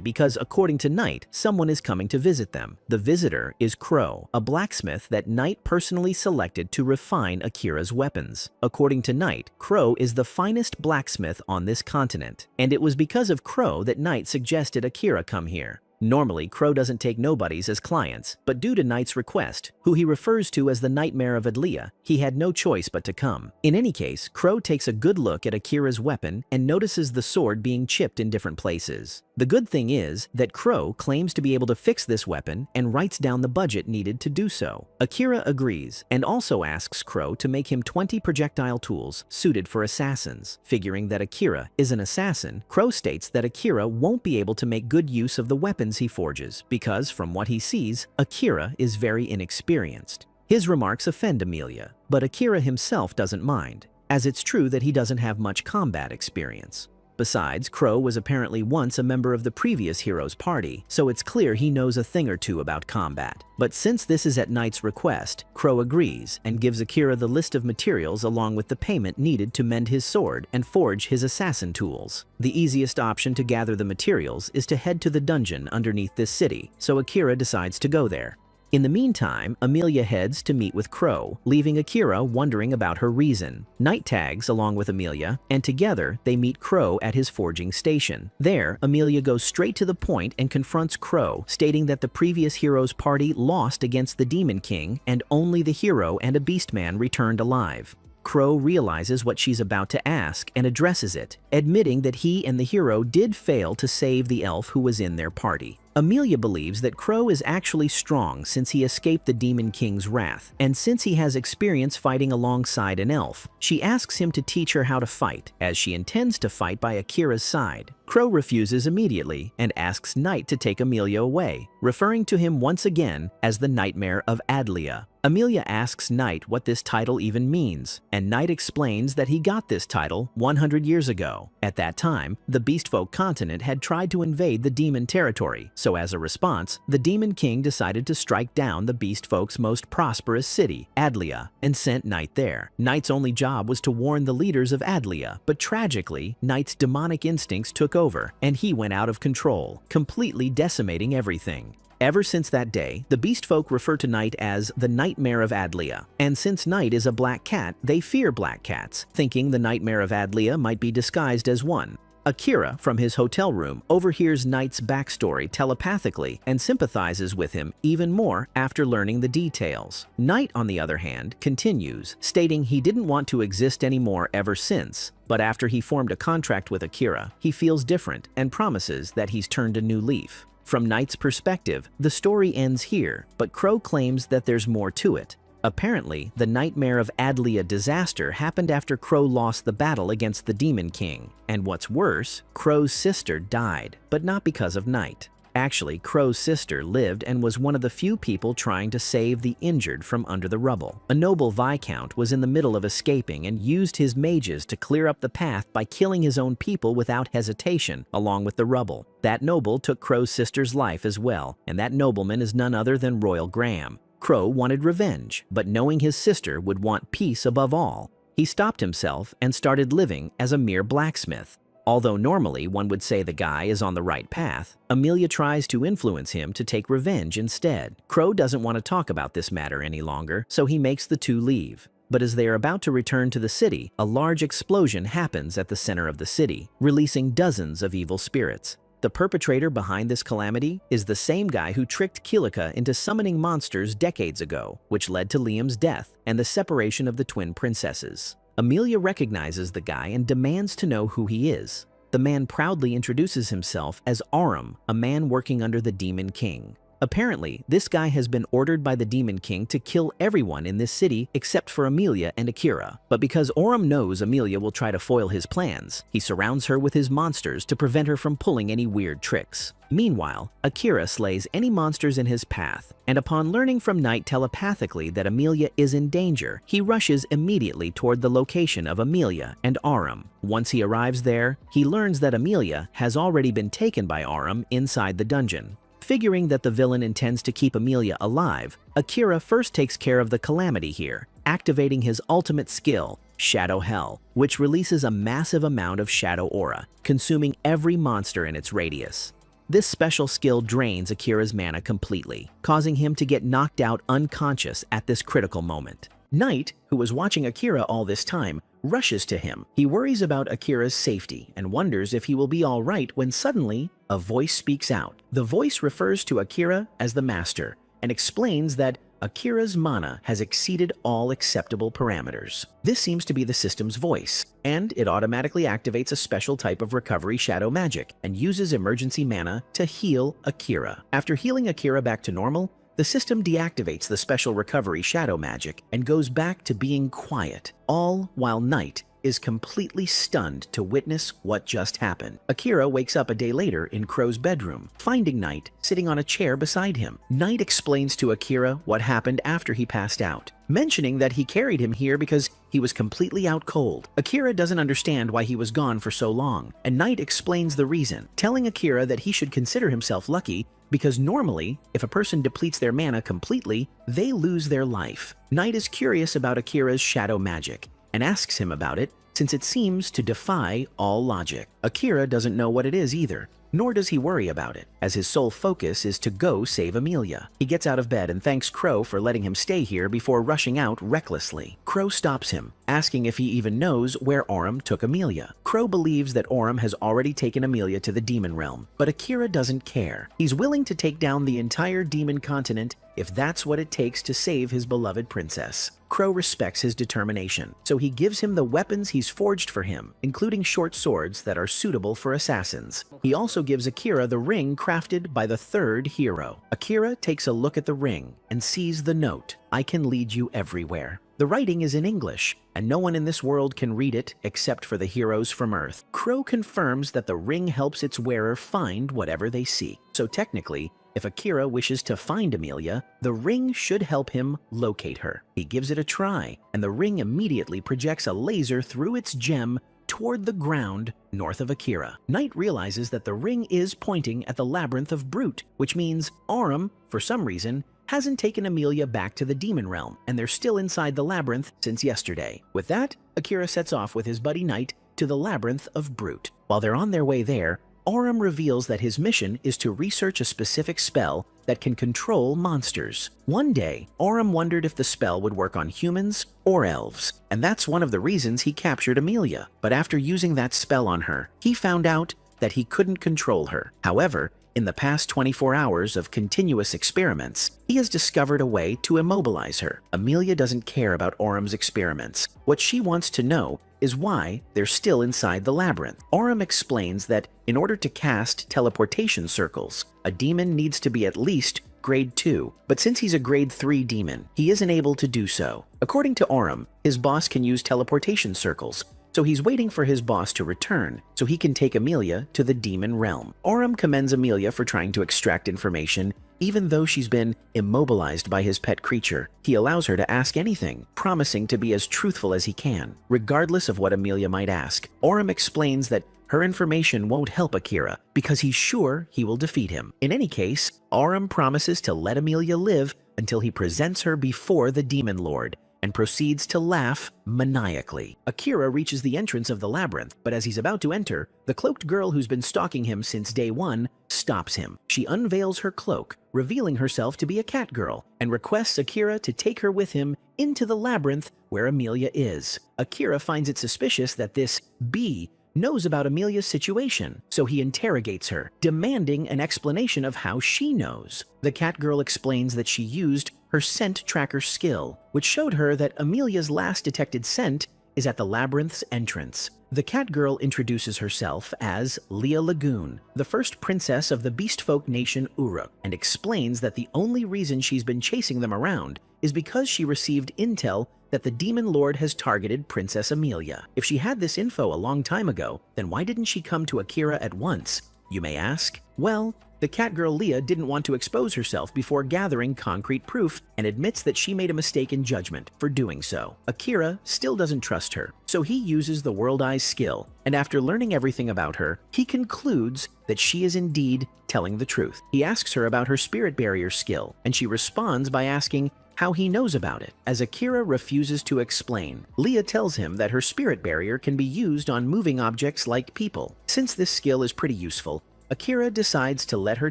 because, according to Knight, someone is coming to visit them. The visitor is Crow, a blacksmith that Knight personally selected to refine Akira's weapons. According to Knight, Crow is the finest blacksmith on this continent, and it was because of Crow that Knight suggested Akira come here. Normally, Crow doesn't take nobodies as clients, but due to Knight's request, who he refers to as the Nightmare of Adlia, he had no choice but to come. In any case, Crow takes a good look at Akira's weapon and notices the sword being chipped in different places. The good thing is that Crow claims to be able to fix this weapon and writes down the budget needed to do so. Akira agrees and also asks Crow to make him 20 projectile tools suited for assassins. Figuring that Akira is an assassin, Crow states that Akira won't be able to make good use of the weapons he forges because, from what he sees, Akira is very inexperienced. His remarks offend Amelia, but Akira himself doesn't mind, as it's true that he doesn't have much combat experience. Besides, Crow was apparently once a member of the previous hero's party, so it's clear he knows a thing or two about combat. But since this is at Knight's request, Crow agrees and gives Akira the list of materials along with the payment needed to mend his sword and forge his assassin tools. The easiest option to gather the materials is to head to the dungeon underneath this city, so Akira decides to go there. In the meantime, Amelia heads to meet with Crow, leaving Akira wondering about her reason. Knight tags along with Amelia, and together they meet Crow at his forging station. There, Amelia goes straight to the point and confronts Crow, stating that the previous hero's party lost against the Demon King and only the hero and a beastman returned alive. Crow realizes what she's about to ask and addresses it, admitting that he and the hero did fail to save the elf who was in their party. Amelia believes that Crow is actually strong since he escaped the Demon King's wrath, and since he has experience fighting alongside an elf, she asks him to teach her how to fight, as she intends to fight by Akira's side. Crow refuses immediately and asks Knight to take Amelia away, referring to him once again as the Nightmare of Adlia. Amelia asks Knight what this title even means, and Knight explains that he got this title 100 years ago. At that time, the Beastfolk continent had tried to invade the demon territory, so as a response, the Demon King decided to strike down the Beastfolk's most prosperous city, Adlia, and sent Knight there. Knight's only job was to warn the leaders of Adlia, but tragically, Knight's demonic instincts took over, and he went out of control, completely decimating everything. Ever since that day, the Beastfolk refer to Knight as the Nightmare of Adlia, and since Knight is a black cat, they fear black cats, thinking the Nightmare of Adlia might be disguised as one. Akira, from his hotel room, overhears Knight's backstory telepathically and sympathizes with him even more after learning the details. Knight, on the other hand, continues, stating he didn't want to exist anymore ever since, but after he formed a contract with Akira, he feels different and promises that he's turned a new leaf. From Knight's perspective, the story ends here, but Crow claims that there's more to it. Apparently, the Nightmare of Adlia disaster happened after Crow lost the battle against the Demon King. And what's worse, Crow's sister died, but not because of Knight. Actually, Crow's sister lived and was one of the few people trying to save the injured from under the rubble. A noble viscount was in the middle of escaping and used his mages to clear up the path by killing his own people without hesitation, along with the rubble. That noble took Crow's sister's life as well, and that nobleman is none other than Royal Graham. Crow wanted revenge, but knowing his sister would want peace above all, he stopped himself and started living as a mere blacksmith. Although normally one would say the guy is on the right path, Amelia tries to influence him to take revenge instead. Crow doesn't want to talk about this matter any longer, so he makes the two leave. But as they are about to return to the city, a large explosion happens at the center of the city, releasing dozens of evil spirits. The perpetrator behind this calamity is the same guy who tricked Kilika into summoning monsters decades ago, which led to Liam's death and the separation of the twin princesses. Amelia recognizes the guy and demands to know who he is. The man proudly introduces himself as Aurum, a man working under the Demon King. Apparently, this guy has been ordered by the Demon King to kill everyone in this city except for Amelia and Akira. But because Aurum knows Amelia will try to foil his plans, he surrounds her with his monsters to prevent her from pulling any weird tricks. Meanwhile, Akira slays any monsters in his path, and upon learning from Knight telepathically that Amelia is in danger, he rushes immediately toward the location of Amelia and Aurum. Once he arrives there, he learns that Amelia has already been taken by Aurum inside the dungeon. Figuring that the villain intends to keep Amelia alive, Akira first takes care of the calamity here, activating his ultimate skill, Shadow Hell, which releases a massive amount of shadow aura, consuming every monster in its radius. This special skill drains Akira's mana completely, causing him to get knocked out unconscious at this critical moment. Knight, who was watching Akira all this time, rushes to him. He worries about Akira's safety and wonders if he will be all right when suddenly a voice speaks out. The voice refers to Akira as the Master and explains that Akira's mana has exceeded all acceptable parameters. This seems to be the system's voice, and it automatically activates a special type of recovery shadow magic and uses emergency mana to heal Akira. After healing Akira back to normal, the system deactivates the special recovery shadow magic and goes back to being quiet, all while Knight is completely stunned to witness what just happened. Akira wakes up a day later in Crow's bedroom, finding Knight sitting on a chair beside him. Knight explains to Akira what happened after he passed out, mentioning that he carried him here because he was completely out cold. Akira doesn't understand why he was gone for so long, and Knight explains the reason, telling Akira that he should consider himself lucky because normally, if a person depletes their mana completely, they lose their life. Knight is curious about Akira's shadow magic and asks him about it since it seems to defy all logic. Akira doesn't know what it is either, nor does he worry about it, as his sole focus is to go save Amelia. He gets out of bed and thanks Crow for letting him stay here before rushing out recklessly. Crow stops him, asking if he even knows where Aurum took Amelia. Crow believes that Aurum has already taken Amelia to the demon realm, but Akira doesn't care. He's willing to take down the entire demon continent if that's what it takes to save his beloved princess. Crow respects his determination, so he gives him the weapons he's forged for him, including short swords that are suitable for assassins. He also gives Akira the ring crafted by the third hero. Akira takes a look at the ring and sees the note, "I can lead you everywhere." The writing is in English, and no one in this world can read it except for the heroes from Earth. Crow confirms that the ring helps its wearer find whatever they seek. So technically, if Akira wishes to find Amelia, the ring should help him locate her. He gives it a try, and the ring immediately projects a laser through its gem toward the ground north of Akira. Knight realizes that the ring is pointing at the Labyrinth of Brute, which means Aurum, for some reason, hasn't taken Amelia back to the demon realm, and they're still inside the labyrinth since yesterday. With that, Akira sets off with his buddy Knight to the Labyrinth of Brute. While they're on their way there, Aurum reveals that his mission is to research a specific spell that can control monsters. One day, Aurum wondered if the spell would work on humans or elves, and that's one of the reasons he captured Amelia. But after using that spell on her, he found out that he couldn't control her. However, in the past 24 hours of continuous experiments, he has discovered a way to immobilize her. Amelia doesn't care about Aurum's experiments. What she wants to know is why they're still inside the labyrinth. Aurum explains that in order to cast teleportation circles, a demon needs to be at least grade 2, but since he's a grade 3 demon, he isn't able to do so. According to Aurum, his boss can use teleportation circles, so he's waiting for his boss to return so he can take Amelia to the demon realm. Aurum commends Amelia for trying to extract information, even though she's been immobilized by his pet creature. He allows her to ask anything, promising to be as truthful as he can, regardless of what Amelia might ask. Aurum explains that her information won't help Akira because he's sure he will defeat him. In any case, Aurum promises to let Amelia live until he presents her before the Demon Lord, and proceeds to laugh maniacally. Akira reaches the entrance of the labyrinth, but as he's about to enter, the cloaked girl who's been stalking him since day one stops him. She unveils her cloak, revealing herself to be a cat girl, and requests Akira to take her with him into the labyrinth where Amelia is. Akira finds it suspicious that this bee knows about Amelia's situation, so he interrogates her, demanding an explanation of how she knows. The cat girl explains that she used her scent tracker skill, which showed her that Amelia's last detected scent is at the labyrinth's entrance. The cat girl introduces herself as Leah Lagoon, the first princess of the beastfolk nation Uruk, and explains that the only reason she's been chasing them around is because she received intel that the Demon Lord has targeted Princess Amelia. If she had this info a long time ago, then why didn't she come to Akira at once, you may ask? Well, the catgirl Leah didn't want to expose herself before gathering concrete proof and admits that she made a mistake in judgment for doing so. Akira still doesn't trust her, so he uses the World Eyes skill, and after learning everything about her, he concludes that she is indeed telling the truth. He asks her about her Spirit Barrier skill, and she responds by asking how he knows about it. As Akira refuses to explain, Leah tells him that her spirit barrier can be used on moving objects like people. Since this skill is pretty useful, Akira decides to let her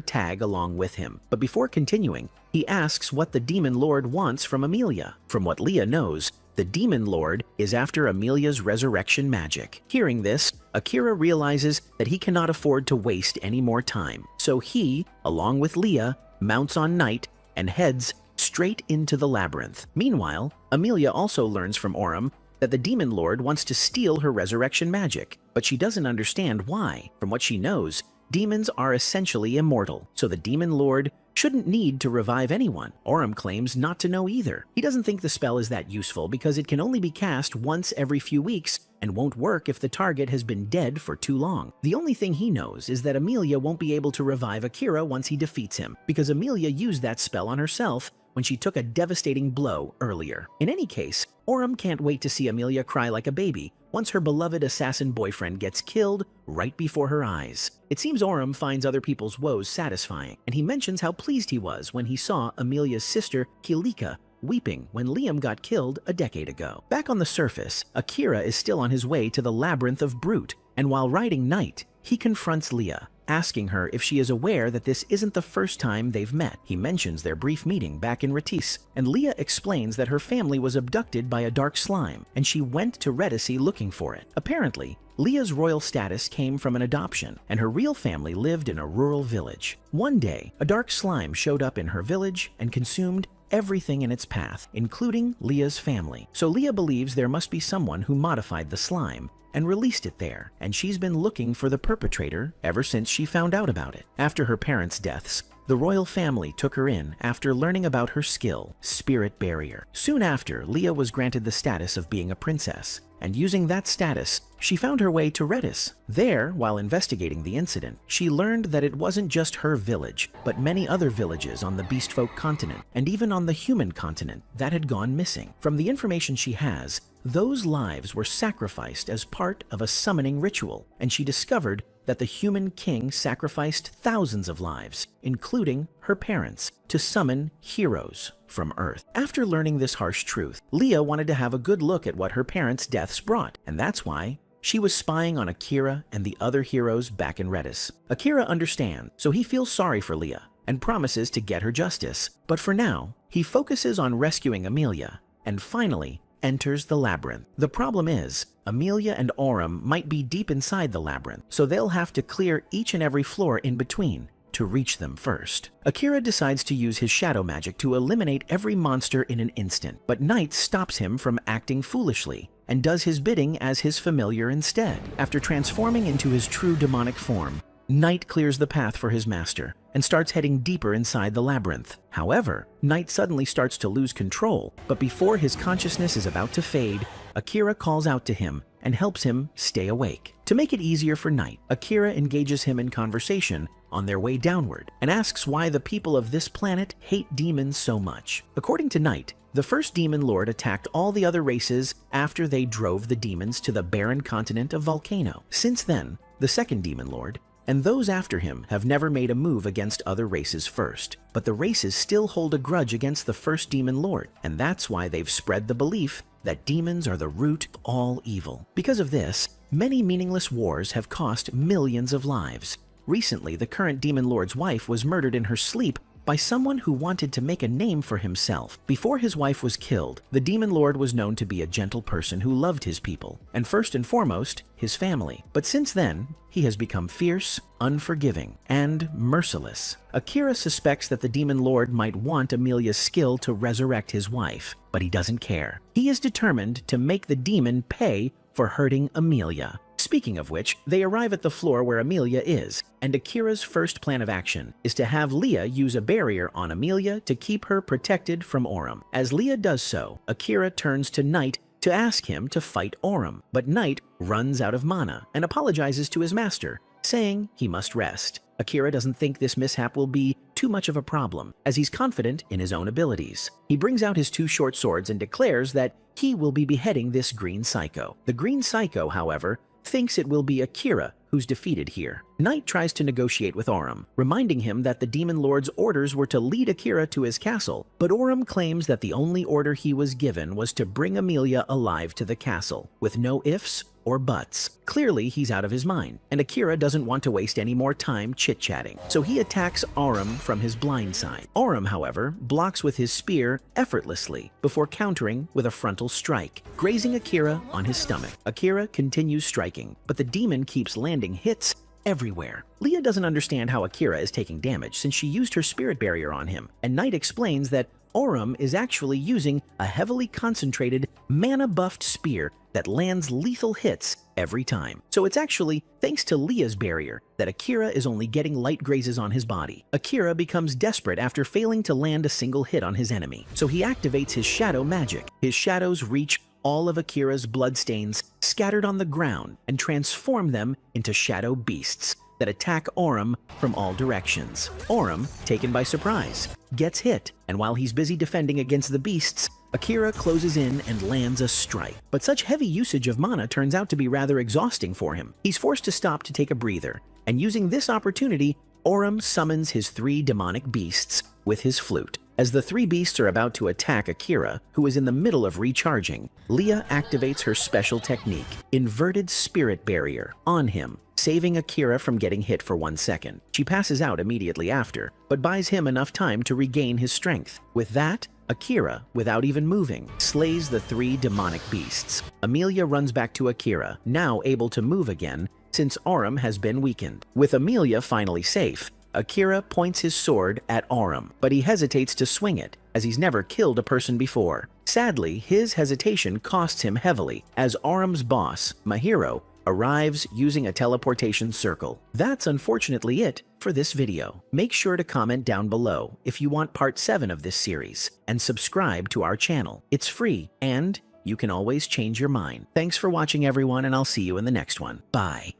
tag along with him. But before continuing, he asks what the Demon Lord wants from Amelia. From what Leah knows, the Demon Lord is after Amelia's resurrection magic. Hearing this, Akira realizes that he cannot afford to waste any more time. So he, along with Leah, mounts on Night and heads straight into the labyrinth. Meanwhile, Amelia also learns from Aurum that the Demon Lord wants to steal her resurrection magic, but she doesn't understand why. From what she knows, demons are essentially immortal, so the Demon Lord shouldn't need to revive anyone. Aurum claims not to know either. He doesn't think the spell is that useful because it can only be cast once every few weeks and won't work if the target has been dead for too long. The only thing he knows is that Amelia won't be able to revive Akira once he defeats him, because Amelia used that spell on herself when she took a devastating blow earlier. In any case, Aurum can't wait to see Amelia cry like a baby once her beloved assassin boyfriend gets killed right before her eyes. It seems Aurum finds other people's woes satisfying, and he mentions how pleased he was when he saw Amelia's sister, Kilika, weeping when Liam got killed a decade ago. Back on the surface, Akira is still on his way to the Labyrinth of Brute, and while riding Night, he confronts Leah, asking her if she is aware that this isn't the first time they've met. He mentions their brief meeting back in Ratis, and Leah explains that her family was abducted by a dark slime, and she went to Retici looking for it. Apparently, Leah's royal status came from an adoption, and her real family lived in a rural village. One day, a dark slime showed up in her village and consumed everything in its path, including Leah's family. So Leah believes there must be someone who modified the slime and released it there, and she's been looking for the perpetrator ever since she found out about it. After her parents' deaths, the royal family took her in after learning about her skill, Spirit Barrier. Soon after, Leah was granted the status of being a princess, and using that status, she found her way to Redis. There, while investigating the incident, she learned that it wasn't just her village, but many other villages on the Beastfolk continent, and even on the human continent, that had gone missing. From the information she has, those lives were sacrificed as part of a summoning ritual, and she discovered that the human king sacrificed thousands of lives, including her parents, to summon heroes from Earth. After learning this harsh truth, Leah wanted to have a good look at what her parents' deaths brought, and that's why she was spying on Akira and the other heroes back in Redis. Akira understands, so he feels sorry for Leah and promises to get her justice. But for now, he focuses on rescuing Amelia, and finally enters the labyrinth. The problem is, Amelia and Aurum might be deep inside the labyrinth, so they'll have to clear each and every floor in between to reach them first. Akira decides to use his shadow magic to eliminate every monster in an instant, but Night stops him from acting foolishly and does his bidding as his familiar instead. After transforming into his true demonic form, Night clears the path for his master and starts heading deeper inside the labyrinth. However, Night suddenly starts to lose control, but before his consciousness is about to fade, Akira calls out to him and helps him stay awake. To make it easier for Night, Akira engages him in conversation on their way downward and asks why the people of this planet hate demons so much. According to Night, the first Demon Lord attacked all the other races after they drove the demons to the barren continent of Volcano. Since then, the second Demon Lord and those after him have never made a move against other races first. But the races still hold a grudge against the first Demon Lord, and that's why they've spread the belief that demons are the root of all evil. Because of this, many meaningless wars have cost millions of lives. Recently, the current Demon Lord's wife was murdered in her sleep by someone who wanted to make a name for himself. Before his wife was killed, the Demon Lord was known to be a gentle person who loved his people, and first and foremost, his family. But since then, he has become fierce, unforgiving, and merciless. Akira suspects that the Demon Lord might want Amelia's skill to resurrect his wife, but he doesn't care. He is determined to make the demon pay for hurting Amelia. Speaking of which, they arrive at the floor where Amelia is, and Akira's first plan of action is to have Leah use a barrier on Amelia to keep her protected from Aurum. As Leah does so, Akira turns to Night to ask him to fight Aurum, but Night runs out of mana and apologizes to his master, saying he must rest. Akira doesn't think this mishap will be too much of a problem, as he's confident in his own abilities. He brings out his two short swords and declares that he will be beheading this green psycho. The green psycho, however, thinks it will be Akira who's defeated here. Knight tries to negotiate with Aurum, reminding him that the Demon Lord's orders were to lead Akira to his castle, but Aurum claims that the only order he was given was to bring Amelia alive to the castle, with no ifs or buts. Clearly, he's out of his mind, and Akira doesn't want to waste any more time chit-chatting, so he attacks Aurum from his blind side. Aurum, however, blocks with his spear effortlessly before countering with a frontal strike, grazing Akira on his stomach. Akira continues striking, but the demon keeps landing hits everywhere. Leah doesn't understand how Akira is taking damage since she used her spirit barrier on him, and Knight explains that Aurum is actually using a heavily concentrated, mana-buffed spear that lands lethal hits every time. So it's actually thanks to Leah's barrier that Akira is only getting light grazes on his body. Akira becomes desperate after failing to land a single hit on his enemy, so he activates his shadow magic. His shadows reach all of Akira's bloodstains scattered on the ground and transform them into shadow beasts that attack Aurum from all directions. Aurum, taken by surprise, gets hit, and while he's busy defending against the beasts, Akira closes in and lands a strike. But such heavy usage of mana turns out to be rather exhausting for him. He's forced to stop to take a breather, and using this opportunity, Aurum summons his 3 demonic beasts with his flute. As the 3 beasts are about to attack Akira, who is in the middle of recharging, Leah activates her special technique, Inverted Spirit Barrier, on him, saving Akira from getting hit for 1 second. She passes out immediately after, but buys him enough time to regain his strength. With that, Akira, without even moving, slays the 3 demonic beasts. Amelia runs back to Akira, now able to move again, since Aurum has been weakened. With Amelia finally safe, Akira points his sword at Aurum, but he hesitates to swing it, as he's never killed a person before. Sadly, his hesitation costs him heavily, as Aurum's boss, Mahiro, arrives using a teleportation circle. That's unfortunately it for this video. Make sure to comment down below if you want part 7 of this series, and subscribe to our channel. It's free, and you can always change your mind. Thanks for watching everyone, and I'll see you in the next one. Bye.